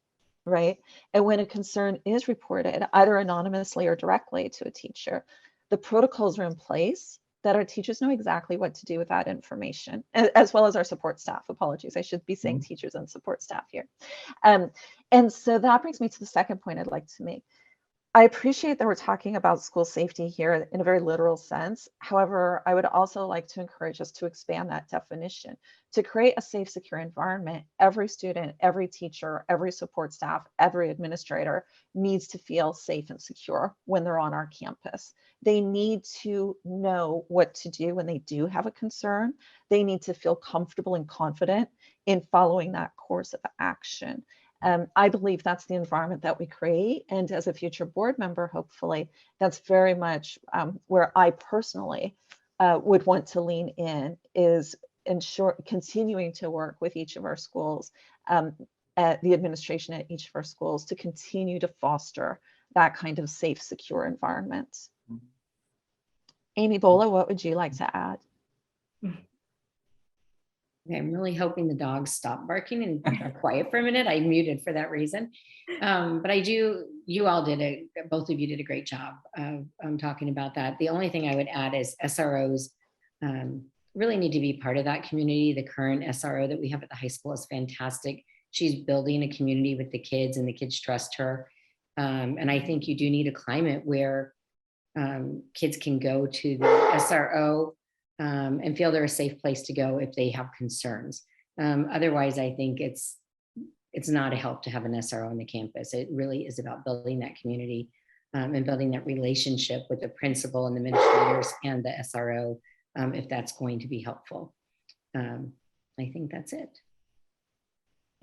right? And when a concern is reported, either anonymously or directly to a teacher, the protocols are in place that our teachers know exactly what to do with that information, as well as our support staff. Apologies, I should be saying teachers and support staff here. And so that brings me to the second point I'd like to make. I appreciate that we're talking about school safety here in a very literal sense. However, I would also like to encourage us to expand that definition. To create a safe, secure environment, every student, every teacher, every support staff, every administrator needs to feel safe and secure when they're on our campus. They need to know what to do when they do have a concern. They need to feel comfortable and confident in following that course of action. I believe that's the environment that we create. And as a future board member, hopefully, that's very much where I personally would want to lean in, is continuing to work with each of our schools, at the administration at each of our schools, to continue to foster that kind of safe, secure environment. Amy Bhola, what would you like to add? I'm really hoping the dogs stop barking and are quiet for a minute. I muted for that reason. But both of you did a great job of talking about that. The only thing I would add is SROs really need to be part of that community. The current SRO that we have at the high school is fantastic. She's building a community with the kids, and the kids trust her. And I think you do need a climate where kids can go to the SRO and feel they're a safe place to go if they have concerns. Otherwise, I think it's not a help to have an SRO on the campus. It really is about building that community and building that relationship with the principal and the administrators and the SRO, if that's going to be helpful. I think that's it.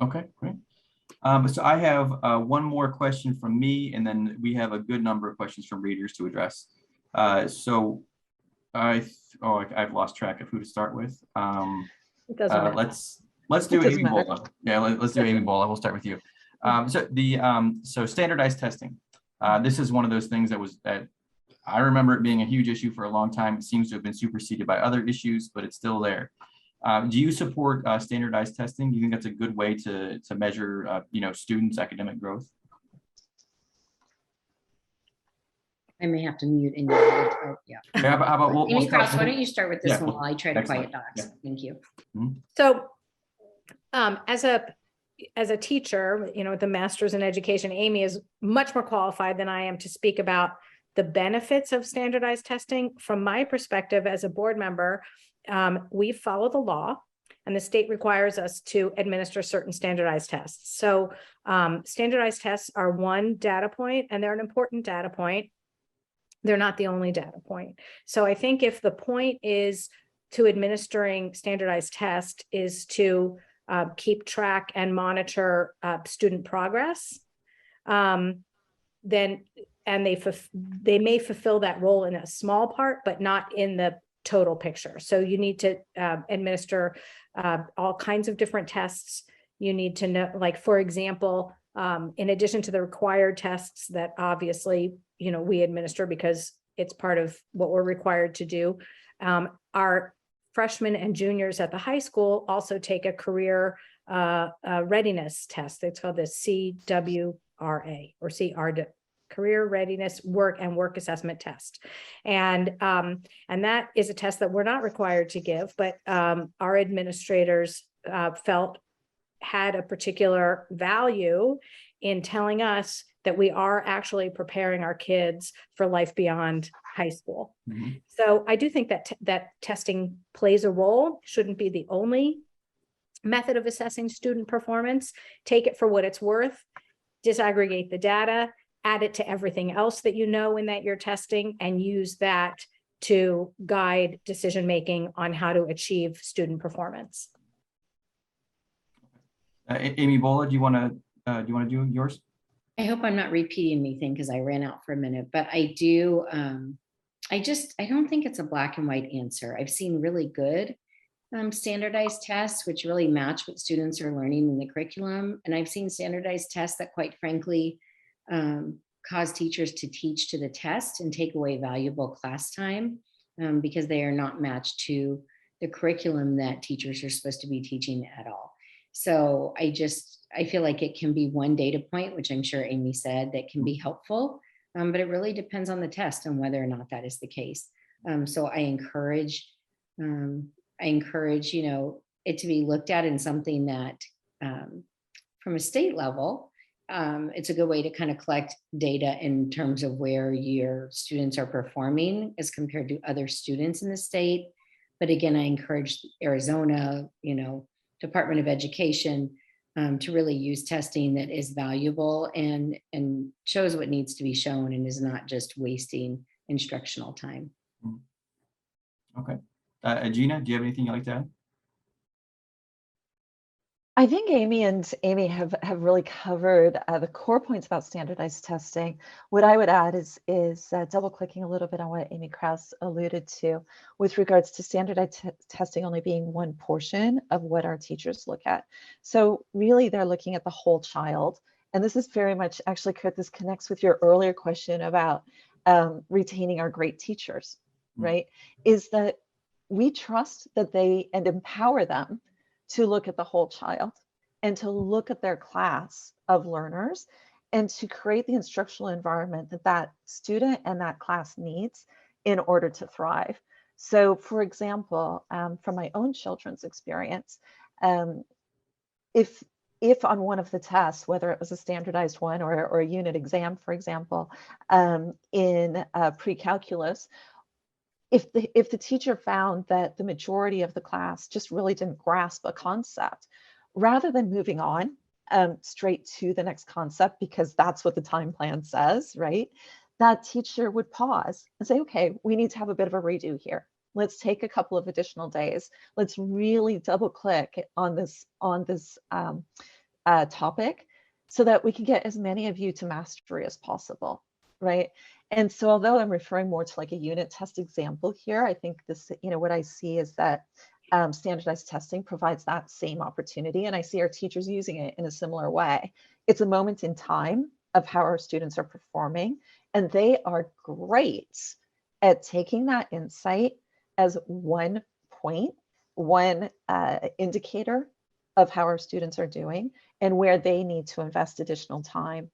Okay, great. So I have one more question from me, and then we have a good number of questions from readers to address. So I've lost track of who to start with. It doesn't matter. Let's do It doesn't Amy matter. Bhola. Yeah, let's do Amy Bhola. We'll start with you. So standardized testing. This is one of those things that I remember it being a huge issue for a long time. It seems to have been superseded by other issues, but it's still there. Do you support standardized testing? Do you think that's a good way to measure, students' academic growth? I may have to mute and yeah. How about we'll Amy start Kraus, why don't you start with this Yeah, one while I try to excellent. quiet docs? Yeah. Thank you. So as a teacher, the master's in education, Amy is much more qualified than I am to speak about the benefits of standardized testing. From my perspective as a board member, we follow the law, and the state requires us to administer certain standardized tests. So standardized tests are one data point, and they're an important data point. They're not the only data point. So I think if the point is to administering standardized tests is to keep track and monitor student progress, then they may fulfill that role in a small part, but not in the total picture. So you need to administer all kinds of different tests. You need to know, like, for example, in addition to the required tests that obviously, we administer because it's part of what we're required to do, our freshmen and juniors at the high school also take a career readiness test. It's called the CWRA or CRD, Career Readiness Work Assessment Test. And that is a test that we're not required to give, but our administrators felt had a particular value in telling us that we are actually preparing our kids for life beyond high school. Mm-hmm. So I do think that that testing plays a role, shouldn't be the only method of assessing student performance. Take it for what it's worth, disaggregate the data, add it to everything else that in that you're testing, and use that to guide decision-making on how to achieve student performance. Amy Bhola, do you want to do yours? I hope I'm not repeating anything because I ran out for a minute, but I do. I don't think it's a black and white answer. I've seen really good standardized tests, which really match what students are learning in the curriculum. And I've seen standardized tests that, quite frankly, cause teachers to teach to the test and take away valuable class time because they are not matched to the curriculum that teachers are supposed to be teaching at all. So I feel like it can be one data point, which I'm sure Amy said, that can be helpful, but it really depends on the test and whether or not that is the case. So I encourage, it to be looked at in something that from a state level, it's a good way to kind of collect data in terms of where your students are performing as compared to other students in the state. But again, I encourage Arizona, Department of Education to really use testing that is valuable and shows what needs to be shown and is not just wasting instructional time. Okay. Gina, do you have anything you'd like to add? I think Amy have really covered the core points about standardized testing. What I would add is double clicking a little bit on what Amy Kraus alluded to with regards to standardized testing only being one portion of what our teachers look at. So really they're looking at the whole child. And this is very much, actually, Kurt, this connects with your earlier question about retaining our great teachers, right? Is that we trust that they and empower them to look at the whole child and to look at their class of learners and to create the instructional environment that that student and that class needs in order to thrive. So for example, from my own children's experience, if on one of the tests, whether it was a standardized one or a unit exam, for example, in pre-calculus, if the teacher found that the majority of the class just really didn't grasp a concept, rather than moving on straight to the next concept, because that's what the time plan says, right? That teacher would pause and say, okay, we need to have a bit of a redo here. Let's take a couple of additional days. Let's really double click on this topic so that we can get as many of you to mastery as possible, right? And so although I'm referring more to like a unit test example here, I think this, what I see is that standardized testing provides that same opportunity. And I see our teachers using it in a similar way. It's a moment in time of how our students are performing. And they are great at taking that insight as one point, one indicator of how our students are doing and where they need to invest additional time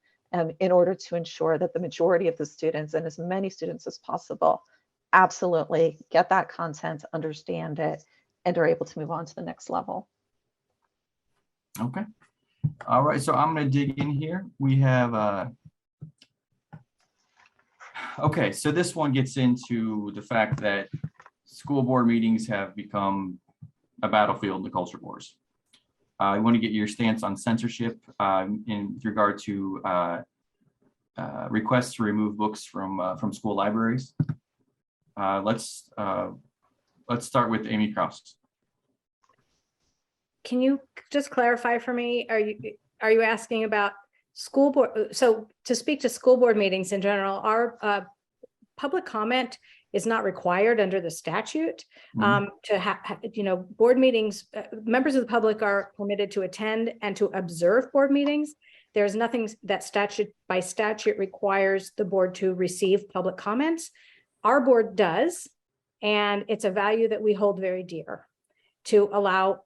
in order to ensure that the majority of the students and as many students as possible absolutely get that content, understand it, and are able to move on to the next level. Okay. All right. So I'm going to dig in here. We have, okay, so this one gets into the fact that school board meetings have become a battlefield in the culture wars. I want to get your stance on censorship in regard to requests to remove books from school libraries. Let's start with Amy Kraus. Can you just clarify for me? Are you asking about school board? So to speak to school board meetings in general, our public comment is not required under the statute. To have, board meetings, members of the public are permitted to attend and to observe board meetings. There's nothing that by statute requires the board to receive public comments. Our board does, and it's a value that we hold very dear, to allow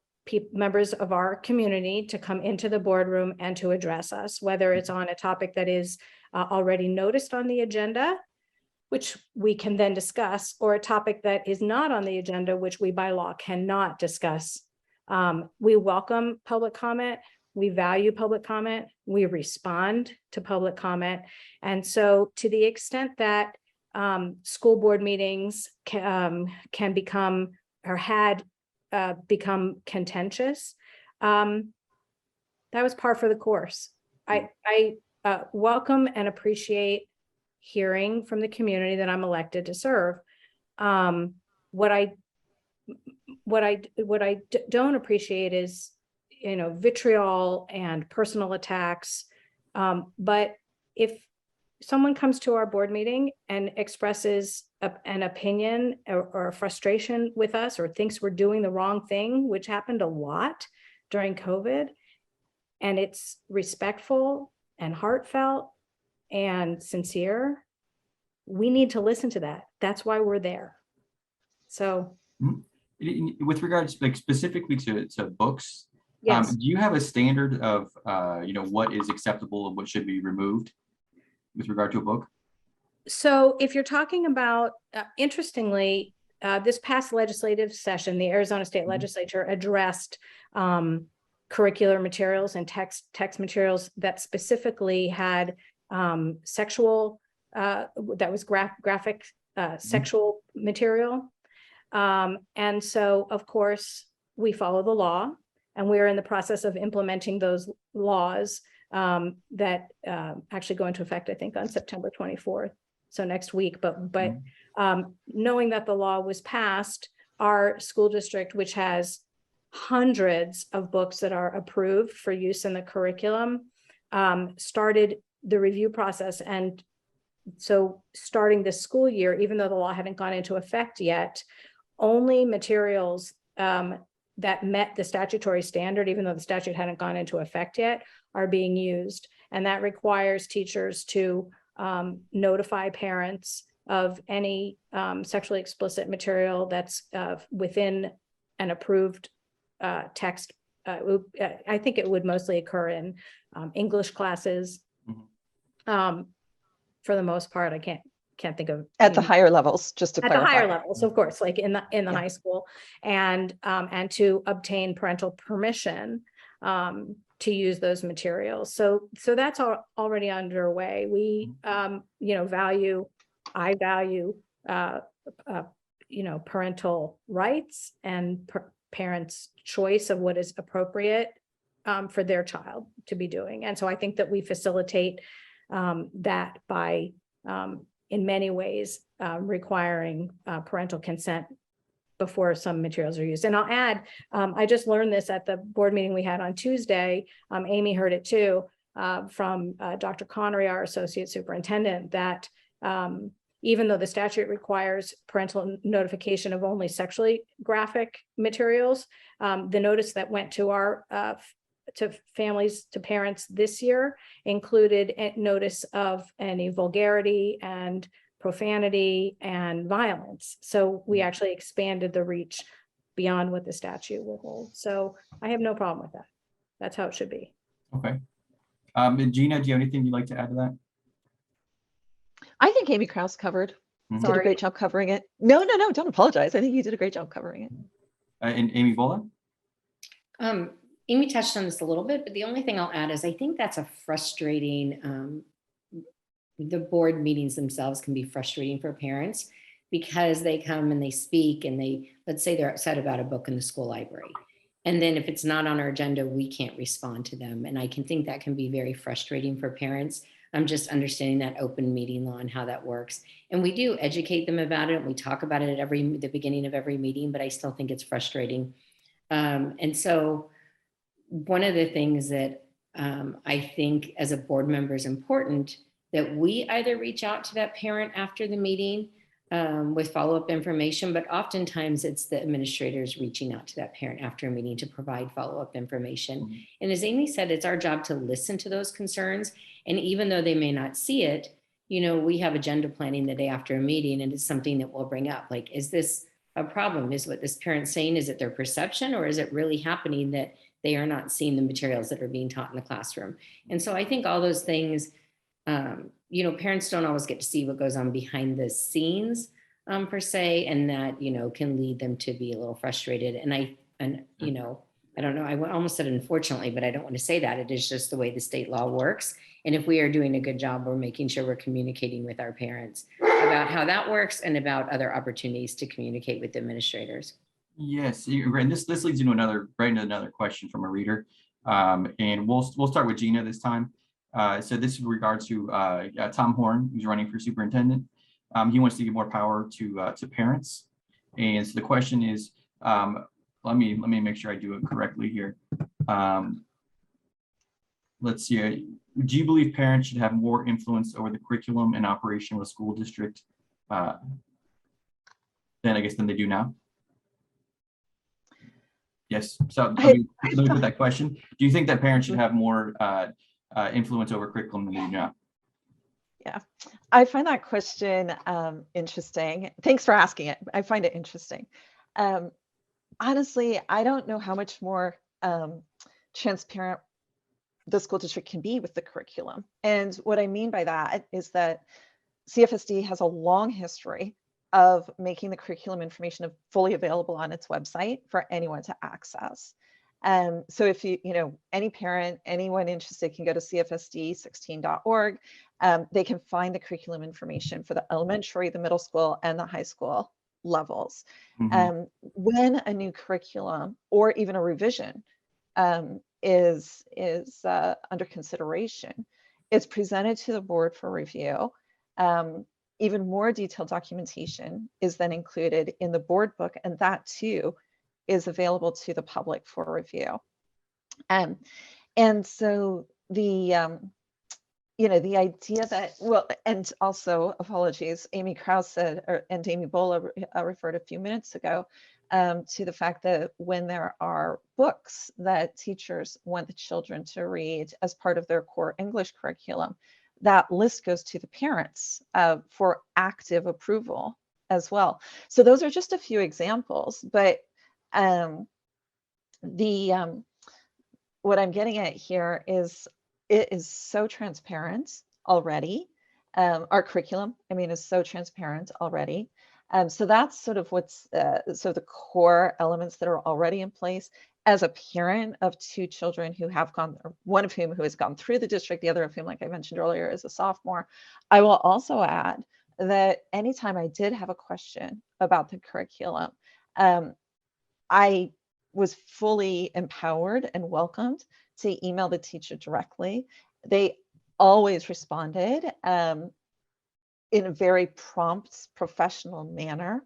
members of our community to come into the boardroom and to address us, whether it's on a topic that is already noticed on the agenda, which we can then discuss, or a topic that is not on the agenda, which we by law cannot discuss. We welcome public comment. We value public comment. We respond to public comment. And so to the extent that school board meetings can become or had become contentious, that was par for the course. I welcome and appreciate hearing from the community that I'm elected to serve. What I don't appreciate is, vitriol and personal attacks. But if someone comes to our board meeting and expresses an opinion or a frustration with us, or thinks we're doing the wrong thing, which happened a lot during COVID, and it's respectful and heartfelt and sincere, we need to listen to that. That's why we're there. So with regards specifically to books, yes. do you have a standard of what is acceptable and what should be removed with regard to a book? So if you're talking about, interestingly, this past legislative session, the Arizona State Legislature addressed curricular materials and text materials that specifically had sexual, that was graphic sexual material. And so, of course, we follow the law, and we're in the process of implementing those laws that actually go into effect, I think, on September 24th. So next week, but knowing that the law was passed, our school district, which has hundreds of books that are approved for use in the curriculum, started the review process. And so starting this school year, even though the law hadn't gone into effect yet, only materials that met the statutory standard, even though the statute hadn't gone into effect yet, are being used. And that requires teachers to notify parents of any sexually explicit material that's within an approved text. I think it would mostly occur in English classes. For the most part, I can't think of at the higher levels, just to clarify. At the higher levels, of course, like in the high school, and to obtain parental permission to use those materials. So that's already underway. We, I value parental rights and parents' choice of what is appropriate for their child to be doing. And so I think that we facilitate that by, in many ways, requiring parental consent before some materials are used. And I'll add, I just learned this at the board meeting we had on Tuesday. Amy heard it too, from Dr. Connery, our associate superintendent, that even though the statute requires parental notification of only sexually graphic materials, the notice that went to our to families, to parents this year included a notice of any vulgarity and profanity and violence. So we actually expanded the reach beyond what the statute will hold. So I have no problem with that. That's how it should be. Okay. Gina, do you have anything you'd like to add to that? I think Amy Kraus covered. Mhm. Did a great job covering it. No, don't apologize. I think you did a great job covering it. And Amy Bhola? Amy touched on this a little bit, but the only thing I'll add is I think that's a frustrating, the board meetings themselves can be frustrating for parents because they come and they speak and let's say they're upset about a book in the school library. And then if it's not on our agenda, we can't respond to them. And I can think that can be very frustrating for parents. I'm just understanding that open meeting law and how that works. And we do educate them about it. And we talk about it at the beginning of every meeting, but I still think it's frustrating. And so one of the things that I think as a board member is important that we either reach out to that parent after the meeting with follow-up information, but oftentimes it's the administrators reaching out to that parent after a meeting to provide follow-up information. Mm-hmm. And as Amy said, it's our job to listen to those concerns. And even though they may not see it, we have agenda planning the day after a meeting, and it's something that we'll bring up. Like, is this a problem? Is what this parent's saying, is it their perception, or is it really happening that they are not seeing the materials that are being taught in the classroom? And so I think all those things, parents don't always get to see what goes on behind the scenes per se, and that, can lead them to be a little frustrated. And I don't know, I almost said unfortunately, but I don't want to say that. It is just the way the state law works. And if we are doing a good job, we're making sure we're communicating with our parents about how that works and about other opportunities to communicate with administrators. Yes, and this leads into another question from a reader, and we'll start with Gina this time. So this is in regards to Tom Horn, who's running for superintendent. He wants to give more power to parents, and so the question is, let me make sure I do it correctly here. Let's see. Do you believe parents should have more influence over the curriculum and operation of a school district than they do now? Yes. So let me put that question. Do you think that parents should have more influence over curriculum than they do now? Yeah, I find that question interesting. Thanks for asking it. I find it interesting. Honestly, I don't know how much more transparent the school district can be with the curriculum. And what I mean by that is that CFSD has a long history of making the curriculum information fully available on its website for anyone to access. So if any parent, anyone interested can go to cfsd16.org. They can find the curriculum information for the elementary, the middle school, and the high school levels. Mm-hmm. When a new curriculum or even a revision is under consideration, it's presented to the board for review. Even more detailed documentation is then included in the board book, and that too is available to the public for review. And so the the idea that, and also apologies, Amy Kraus said, and Amy Bhola referred a few minutes ago to the fact that when there are books that teachers want the children to read as part of their core English curriculum, that list goes to the parents for active approval as well. So those are just a few examples, but what I'm getting at here is it is so transparent already. Our curriculum, is so transparent already. So that's sort of what's so the core elements that are already in place. As a parent of two children who have gone, one of whom who has gone through the district, the other of whom, like I mentioned earlier, is a sophomore, I will also add that anytime I did have a question about the curriculum, I was fully empowered and welcomed to email the teacher directly. They always responded in a very prompt, professional manner.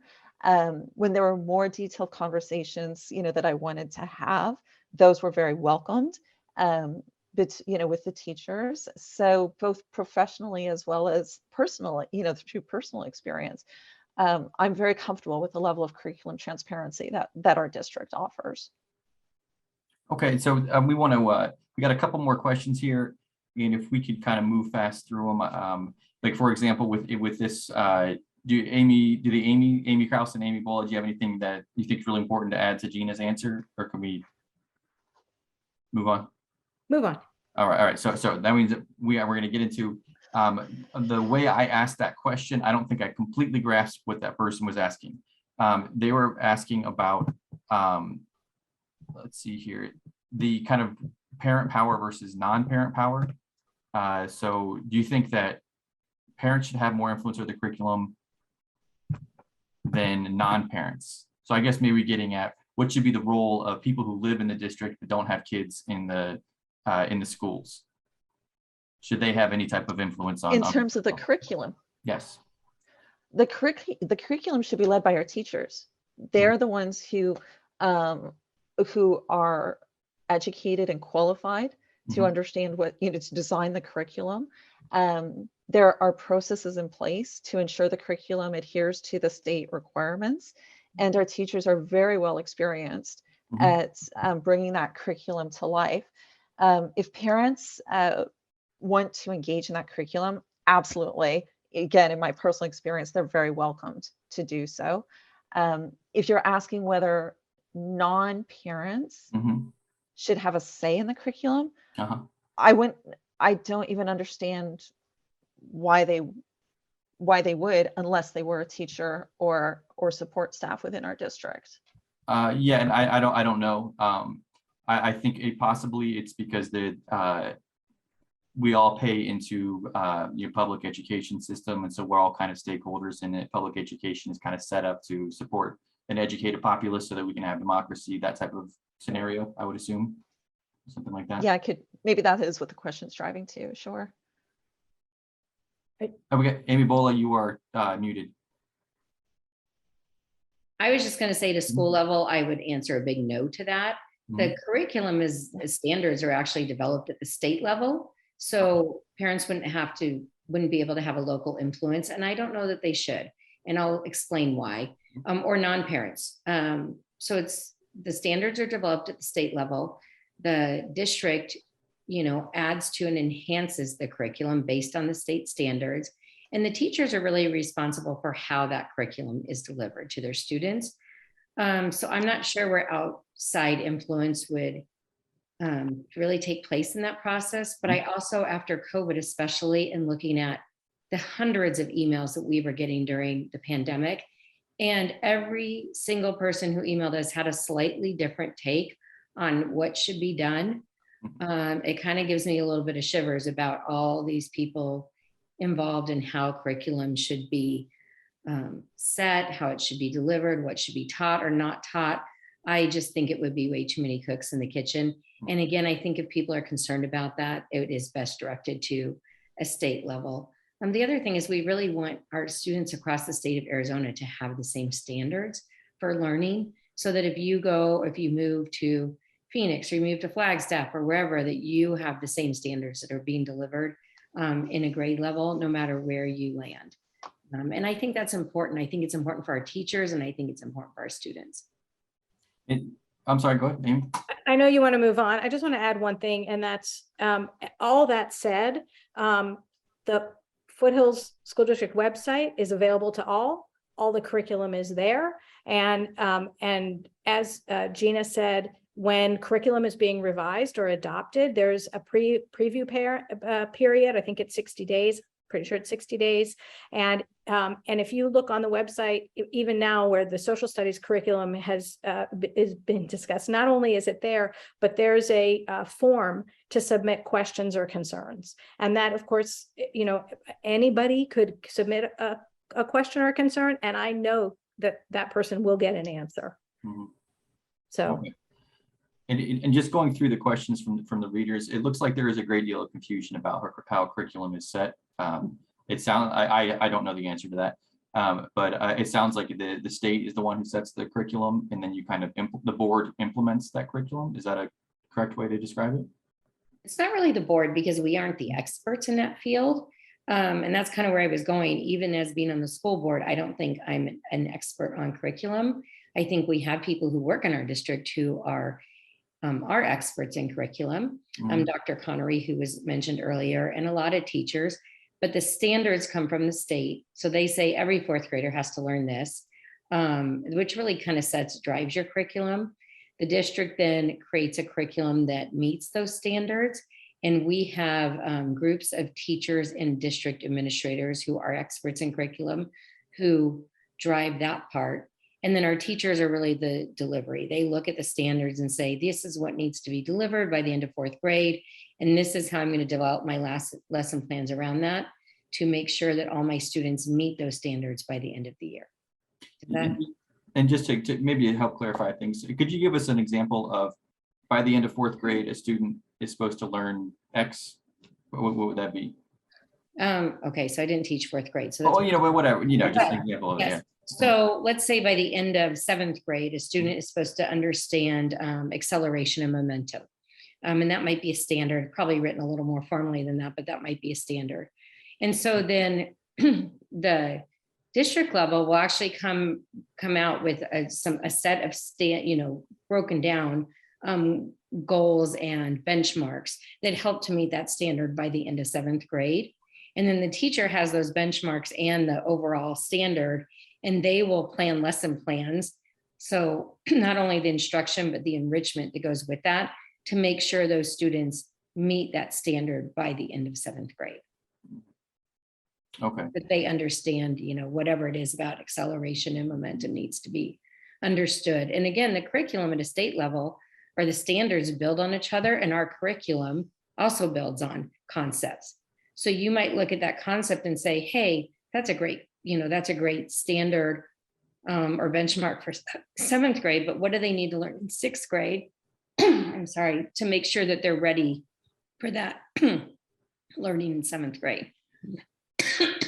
When there were more detailed conversations, that I wanted to have, those were very welcomed, but with the teachers. So both professionally as well as personally, through personal experience, I'm very comfortable with the level of curriculum transparency that our district offers. Okay, so we got a couple more questions here, and if we could kind of move fast through them. Like for example, with this, Amy Krauss and Amy Bhola, do you have anything that you think is really important to add to Gina's answer, or can we move on? Move on. All right. So that means that we're going to get into the way I asked that question. I don't think I completely grasped what that person was asking. They were asking about, let's see here, the kind of parent power versus non-parent power. So do you think that parents should have more influence over the curriculum than non-parents? So I guess maybe getting at what should be the role of people who live in the district but don't have kids in the schools? Should they have any type of influence on? In terms of the curriculum? Yes. The curriculum should be led by our teachers. They're the ones who are educated and qualified to understand what, to design the curriculum. There are processes in place to ensure the curriculum adheres to the state requirements, and our teachers are very well experienced at bringing that curriculum to life. If parents want to engage in that curriculum, absolutely. Again, in my personal experience, they're very welcomed to do so. If you're asking whether non-parents should have a say in the curriculum, I don't even understand why they would, unless they were a teacher or support staff within our district. Yeah, and I don't know. I think possibly it's because we all pay into your public education system, and so we're all kind of stakeholders in it. Public education is kind of set up to support an educated populace so that we can have democracy, that type of scenario, I would assume, something like that. Yeah, maybe that is what the question's driving to. Sure. Oh, we got Amy Bhola, you are muted. I was just going to say, to school level, I would answer a big no to that. The curriculum standards are actually developed at the state level. So parents wouldn't be able to have a local influence. And I don't know that they should. And I'll explain why, or non-parents. So the standards are developed at the state level. The district, adds to and enhances the curriculum based on the state standards. And the teachers are really responsible for how that curriculum is delivered to their students. So I'm not sure where outside influence would really take place in that process. But I also, after COVID, especially, and looking at the hundreds of emails that we were getting during the pandemic, and every single person who emailed us had a slightly different take on what should be done. It kind of gives me a little bit of shivers about all these people involved in how curriculum should be set, how it should be delivered, what should be taught or not taught. I just think it would be way too many cooks in the kitchen. And again, I think if people are concerned about that, it is best directed to a state level. The other thing is, we really want our students across the state of Arizona to have the same standards for learning, so that if you move to Phoenix, or you move to Flagstaff, or wherever, that you have the same standards that are being delivered in a grade level, no matter where you land. And I think that's important. I think it's important for our teachers, and I think it's important for our students. I'm sorry, go ahead, Amy. I know you want to move on. I just want to add one thing, and that's all that said, the Foothills School District website is available to all. All the curriculum is there. And as Gina said, when curriculum is being revised or adopted, there's a preview period. I think it's 60 days. Pretty sure it's 60 days. And if you look on the website, even now, where the social studies curriculum is been discussed, not only is it there, but there's a form to submit questions or concerns. And that, of course, anybody could submit a question or concern, and I know that that person will get an answer. Mhm. So. Okay. And just going through the questions from the readers, it looks like there is a great deal of confusion about how curriculum is set. It sounds, I don't know the answer to that, but it sounds like the state is the one who sets the curriculum, and then you kind of the board implements that curriculum. Is that a correct way to describe it? It's not really the board because we aren't the experts in that field. And that's kind of where I was going. Even as being on the school board, I don't think I'm an expert on curriculum. I think we have people who work in our district who are experts in curriculum. Dr. Connery, who was mentioned earlier, and a lot of teachers, but the standards come from the state. So they say every fourth grader has to learn this, which really kind of drives your curriculum. The district then creates a curriculum that meets those standards. And we have groups of teachers and district administrators who are experts in curriculum who drive that part. And then our teachers are really the delivery. They look at the standards and say, this is what needs to be delivered by the end of fourth grade. And this is how I'm going to develop my last lesson plans around that to make sure that all my students meet those standards by the end of the year. And just to maybe help clarify things, could you give us an example of by the end of fourth grade, a student is supposed to learn X? What would that be? Okay, so I didn't teach fourth grade. So that's whatever, just an example of it. Yes. Yeah. So let's say by the end of seventh grade, a student is supposed to understand acceleration and momentum. And that might be a standard, probably written a little more formally than that, but that might be a standard. And so then the district level will actually come out with a set of broken down goals and benchmarks that help to meet that standard by the end of seventh grade. And then the teacher has those benchmarks and the overall standard, and they will plan lesson plans. So not only the instruction, but the enrichment that goes with that to make sure those students meet that standard by the end of seventh grade. Okay. That they understand, whatever it is about acceleration and momentum needs to be understood. And again, the curriculum at a state level or the standards build on each other, and our curriculum also builds on concepts. So you might look at that concept and say, hey, that's a great standard or benchmark for seventh grade, but what do they need to learn in sixth grade? I'm sorry, to make sure that they're ready for that learning in seventh grade.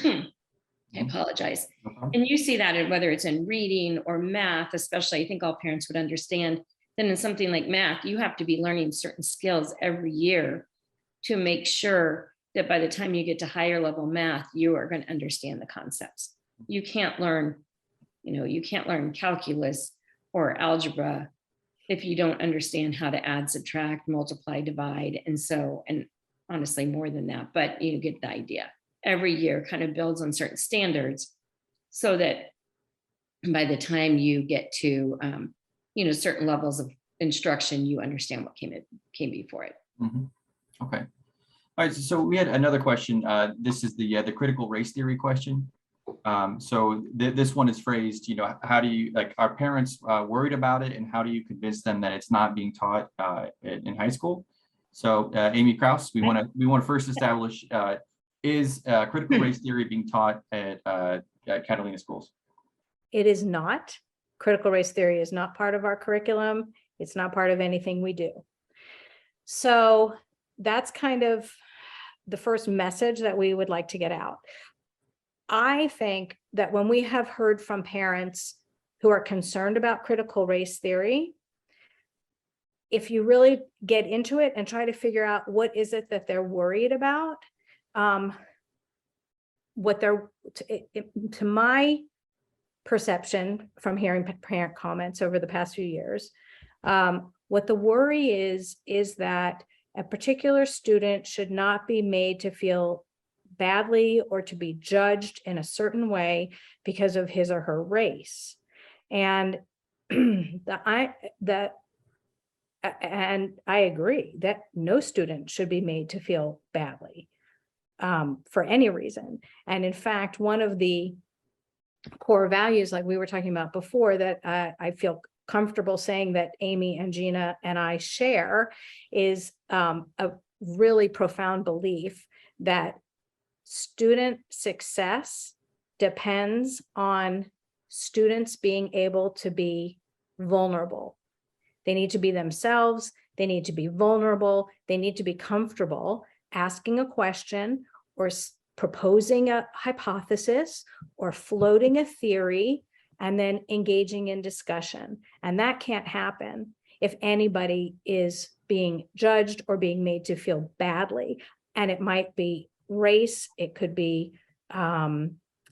I apologize. And you see that in whether it's in reading or math, especially, I think all parents would understand that in something like math, you have to be learning certain skills every year to make sure that by the time you get to higher level math, you are going to understand the concepts. You can't learn, calculus or algebra if you don't understand how to add, subtract, multiply, divide. And honestly, more than that, but you get the idea. Every year kind of builds on certain standards so that by the time you get to, certain levels of instruction, you understand what came before it. Mm-hmm. Okay. All right, so we had another question. This is the critical race theory question. So this one is phrased, how do you, are parents worried about it, and how do you convince them that it's not being taught in high school? So Amy Kraus, we want to first establish, is critical race theory being taught at Catalina schools? It is not. Critical race theory is not part of our curriculum. It's not part of anything we do. So that's kind of the first message that we would like to get out. I think that when we have heard from parents who are concerned about critical race theory, if you really get into it and try to figure out what is it that they're worried about, what they're, to my perception from hearing parent comments over the past few years, what the worry is that a particular student should not be made to feel badly or to be judged in a certain way because of his or her race. And I agree that no student should be made to feel badly for any reason. And in fact, one of the core values, like we were talking about before, that I feel comfortable saying that Amy and Gina and I share is a really profound belief that student success depends on students being able to be vulnerable. They need to be themselves. They need to be vulnerable. They need to be comfortable asking a question or proposing a hypothesis or floating a theory and then engaging in discussion. And that can't happen if anybody is being judged or being made to feel badly. And it might be race, it could be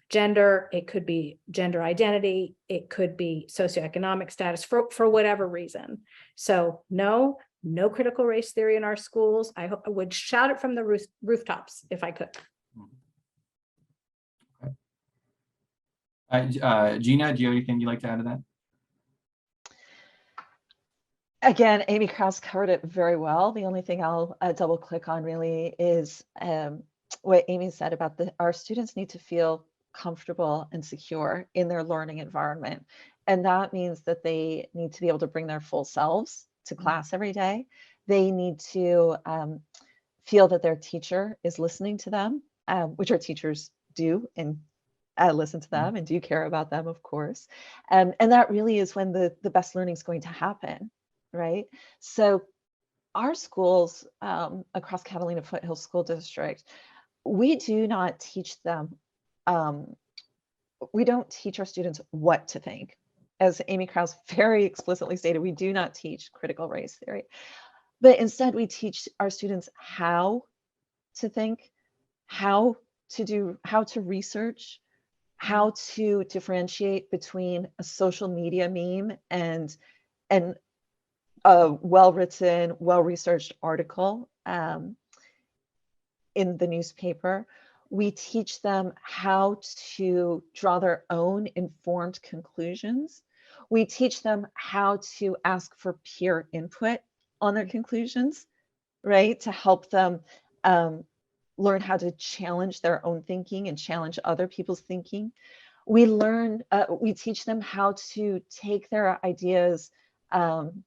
gender, it could be gender identity, it could be socioeconomic status for whatever reason. So no critical race theory in our schools. I would shout it from the rooftops if I could. Gina, do you have anything you'd like to add to that? Again, Amy Kraus covered it very well. The only thing I'll double click on really is what Amy said about our students need to feel comfortable and secure in their learning environment. And that means that they need to be able to bring their full selves to class every day. They need to feel that their teacher is listening to them, which our teachers do, and listen to them and do care about them, of course. And that really is when the best learning is going to happen, right? So our schools across Catalina Foothill School District, we do not teach them, we don't teach our students what to think. As Amy Kraus very explicitly stated, we do not teach critical race theory, but instead we teach our students how to think, how to research, how to differentiate between a social media meme and a well-written, well-researched article in the newspaper. We teach them how to draw their own informed conclusions. We teach them how to ask for peer input on their conclusions, right? To help them learn how to challenge their own thinking and challenge other people's thinking. We teach them how to take their ideas and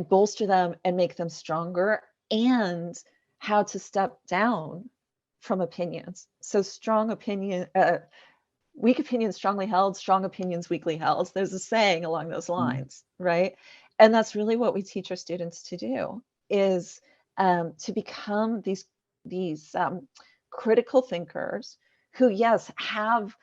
bolster them and make them stronger, and how to step down from opinions. So weak opinions strongly held, strong opinions weakly held. There's a saying along those lines, right? And that's really what we teach our students to do, is to become these critical thinkers who, yes, have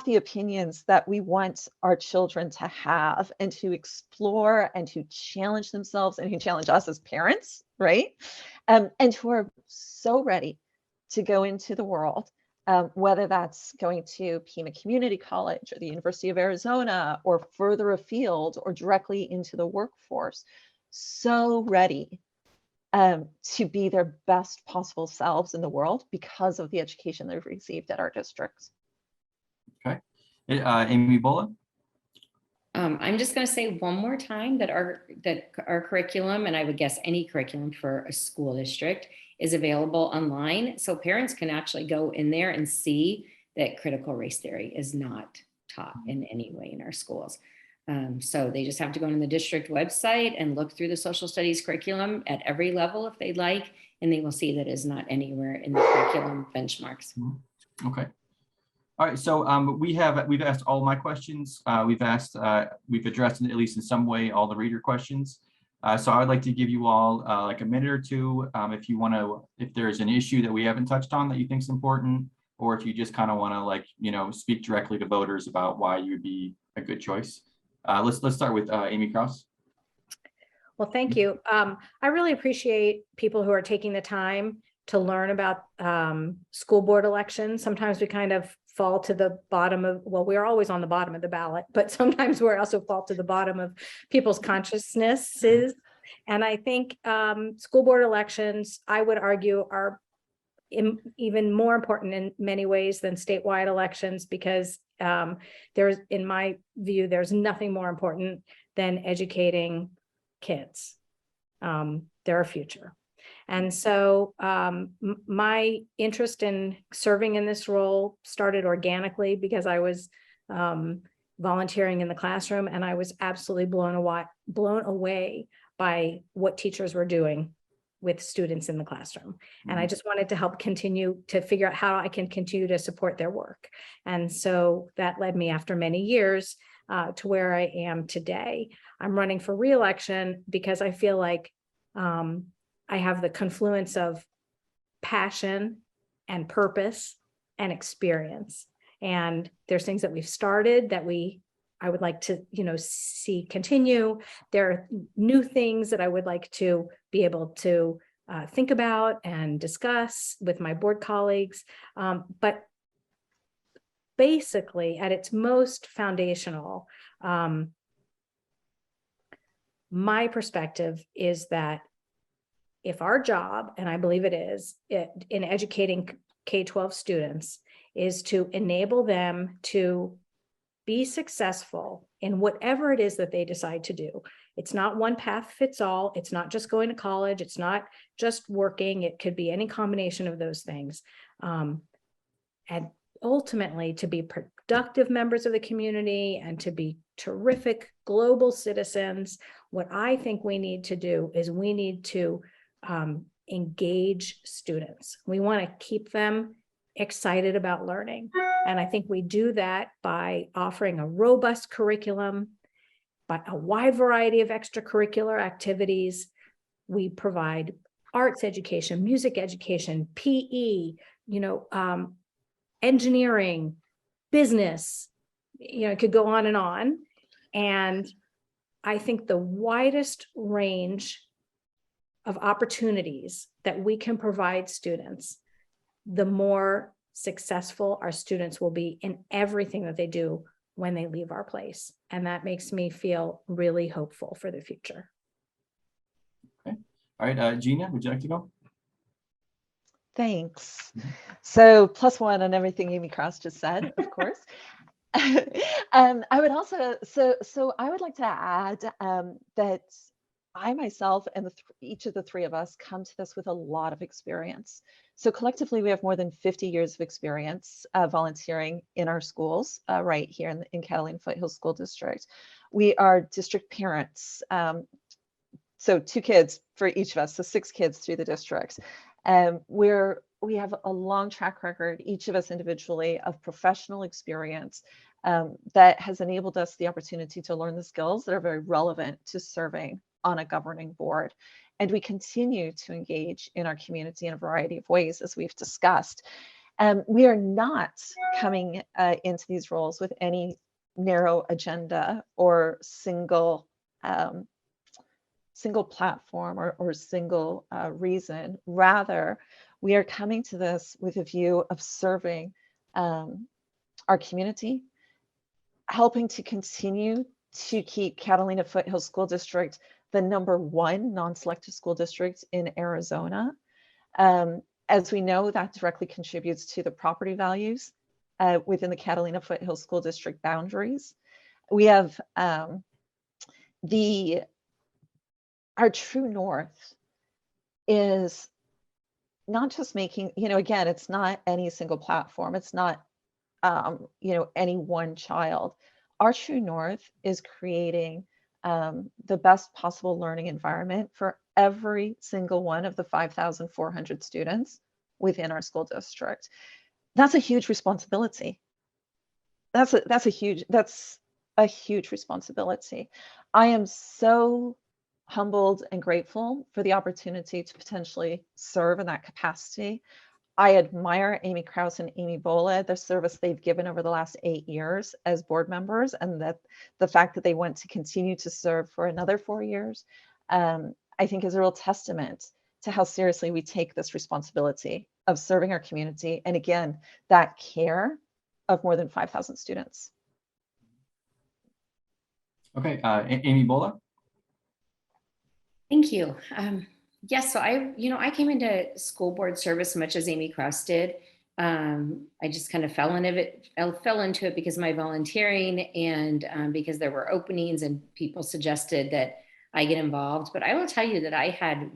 the opinions that we want our children to have, and to explore and to challenge themselves and who challenge us as parents, right? And who are so ready to go into the world, whether that's going to Pima Community College or the University of Arizona or further afield or directly into the workforce, so ready to be their best possible selves in the world because of the education they've received at our districts. Okay. Amy Bhola? I'm just going to say one more time that our curriculum, and I would guess any curriculum for a school district, is available online. So parents can actually go in there and see that critical race theory is not taught in any way in our schools. So they just have to go on the district website and look through the social studies curriculum at every level if they'd like, and they will see that is not anywhere in the curriculum benchmarks. Okay. All right, so we've asked all my questions. We've addressed at least in some way all the reader questions. So I would like to give you all like a minute or two if you want to, if there's an issue that we haven't touched on that you think is important, or if you just kind of want to speak directly to voters about why you'd be a good choice. Let's start with Amy Kraus. Well, thank you. I really appreciate people who are taking the time to learn about school board elections. Sometimes we kind of fall to the bottom of, well, we're always on the bottom of the ballot, but sometimes we're also fall to the bottom of people's consciousnesses. And I think school board elections, I would argue, are even more important in many ways than statewide elections, because there's, in my view, there's nothing more important than educating kids, their future. And so my interest in serving in this role started organically because I was volunteering in the classroom, and I was absolutely blown away by what teachers were doing with students in the classroom. And I just wanted to help continue to figure out how I can continue to support their work. And so that led me, after many years, to where I am today. I'm running for re-election because I feel like I have the confluence of passion and purpose and experience. And there's things that we've started that I would like to, see continue. There are new things that I would like to be able to think about and discuss with my board colleagues. But basically, at its most foundational, my perspective is that if our job, and I believe it is, in educating K-12 students, is to enable them to be successful in whatever it is that they decide to do. It's not one path fits all. It's not just going to college. It's not just working. It could be any combination of those things. And ultimately, to be productive members of the community and to be terrific global citizens, what I think we need to do is we need to engage students. We want to keep them excited about learning. And I think we do that by offering a robust curriculum, by a wide variety of extracurricular activities. We provide arts education, music education, PE, engineering, business, it could go on and on. And I think the widest range of opportunities that we can provide students, the more successful our students will be in everything that they do when they leave our place. And that makes me feel really hopeful for the future. Okay. All right, Gina, would you like to go? Thanks. So +1 on everything Amy Kraus just said, of course. I would also, so I would like to add that I myself and each of the three of us come to this with a lot of experience. So collectively, we have more than 50 years of experience volunteering in our schools right here in Catalina Foothills School District. We are district parents. So 2 kids for each of us, so 6 kids through the district. We have a long track record, each of us individually, of professional experience that has enabled us the opportunity to learn the skills that are very relevant to serving on a governing board. And we continue to engage in our community in a variety of ways, as we've discussed. We are not coming into these roles with any narrow agenda or single platform or single reason. Rather, we are coming to this with a view of serving our community, helping to continue to keep Catalina Foothills School District the #1 non-selective school district in Arizona. As we know, that directly contributes to the property values within the Catalina Foothills School District boundaries. We have our true north is not just making, again, it's not any single platform. It's not, any one child. Our true north is creating the best possible learning environment for every single one of the 5,400 students within our school district. That's a huge responsibility. That's a huge responsibility. I am so humbled and grateful for the opportunity to potentially serve in that capacity. I admire Amy Krauss and Amy Bhola, the service they've given over the last 8 years as board members, and that the fact that they want to continue to serve for another 4 years, I think is a real testament to how seriously we take this responsibility of serving our community. And again, that care of more than 5,000 students. Okay, Amy Bhola. Thank you. Yes, so I came into school board service much as Amy Kraus did. I just kind of fell into it because of my volunteering and because there were openings and people suggested that I get involved. But I will tell you that I had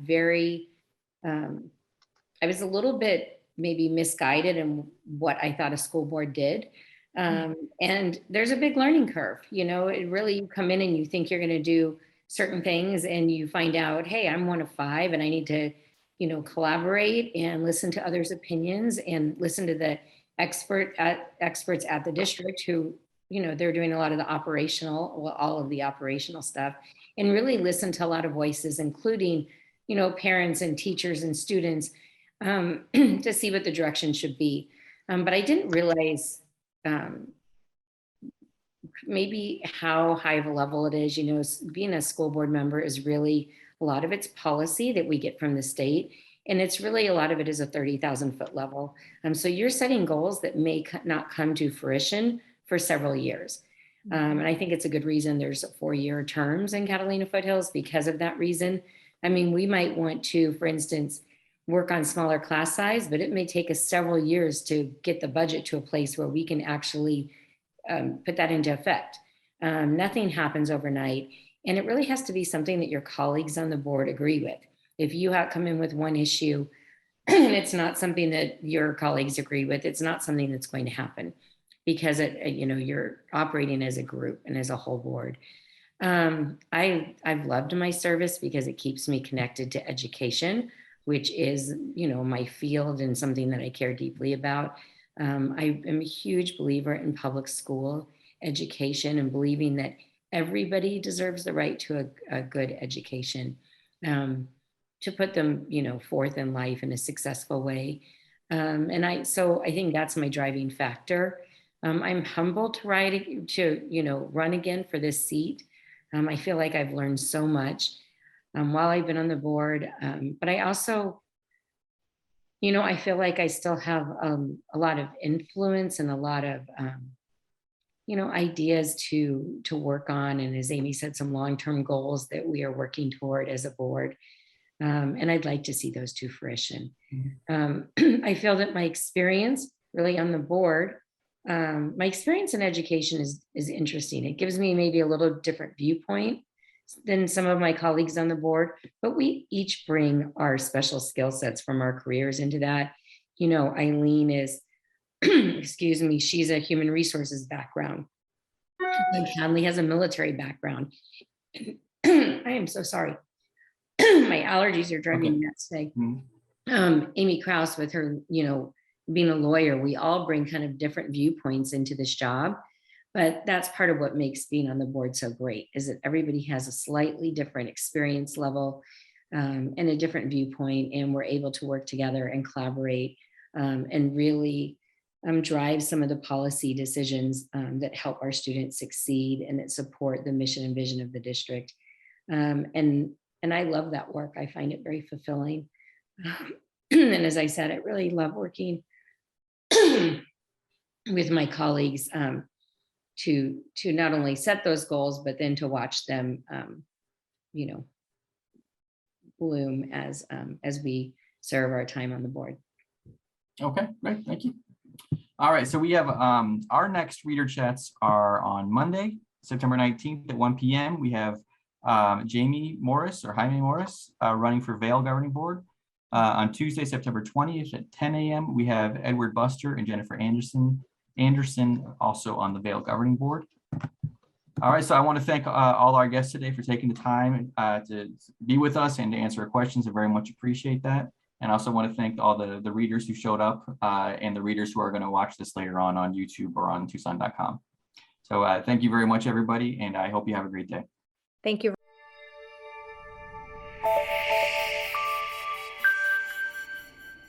I was a little bit maybe misguided in what I thought a school board did. And there's a big learning curve. It really, you come in and you think you're going to do certain things and you find out, hey, I'm one of 5 and I need to collaborate and listen to others' opinions and listen to the experts at the district who, they're doing a lot of the all of the operational stuff, and really listen to a lot of voices, including, parents and teachers and students, to see what the direction should be. But I didn't realize maybe how high of a level it is. Being a school board member is really a lot of it's policy that we get from the state. And it's really a lot of it is a 30,000-foot level. So you're setting goals that may not come to fruition for several years. And I think it's a good reason there's 4-year terms in Catalina Foothills because of that reason. I mean, we might want to, for instance, work on smaller class size, but it may take us several years to get the budget to a place where we can actually put that into effect. Nothing happens overnight. And it really has to be something that your colleagues on the board agree with. If you come in with one issue and it's not something that your colleagues agree with, it's not something that's going to happen because you're operating as a group and as a whole board. I've loved my service because it keeps me connected to education, which is, my field and something that I care deeply about. I am a huge believer in public school education and believing that everybody deserves the right to a good education, to put them, forth in life in a successful way. So I think that's my driving factor. I'm humbled to run again for this seat. I feel like I've learned so much while I've been on the board, but I also, I feel like I still have a lot of influence and a lot of, ideas to work on. And as Amy said, some long-term goals that we are working toward as a board. And I'd like to see those to fruition. I feel that my experience really on the board, my experience in education is interesting. It gives me maybe a little different viewpoint than some of my colleagues on the board, but we each bring our special skill sets from our careers into that. Eileen is, excuse me, she's a human resources background. And Hanley has a military background. I am so sorry. My allergies are driving me nuts today. Amy Kraus with her, being a lawyer, we all bring kind of different viewpoints into this job. But that's part of what makes being on the board so great, is that everybody has a slightly different experience level and a different viewpoint, and we're able to work together and collaborate and really drive some of the policy decisions that help our students succeed and that support the mission and vision of the district. And I love that work. I find it very fulfilling. And as I said, I really love working with my colleagues to not only set those goals, but then to watch them, bloom as we serve our time on the board. Okay, great, thank you. All right, so we have our next reader chats are on Monday, September 19th at 1 p.m. We have Jaime Morris running for Vail Governing Board. On Tuesday, September 20th at 10 a.m. we have Edward Buster and Jennifer Anderson also on the Vail Governing Board. All right, so I want to thank all our guests today for taking the time to be with us and to answer our questions. I very much appreciate that. And I also want to thank all the readers who showed up and the readers who are going to watch this later on YouTube or on Tucson.com. So thank you very much, everybody, and I hope you have a great day. Thank you.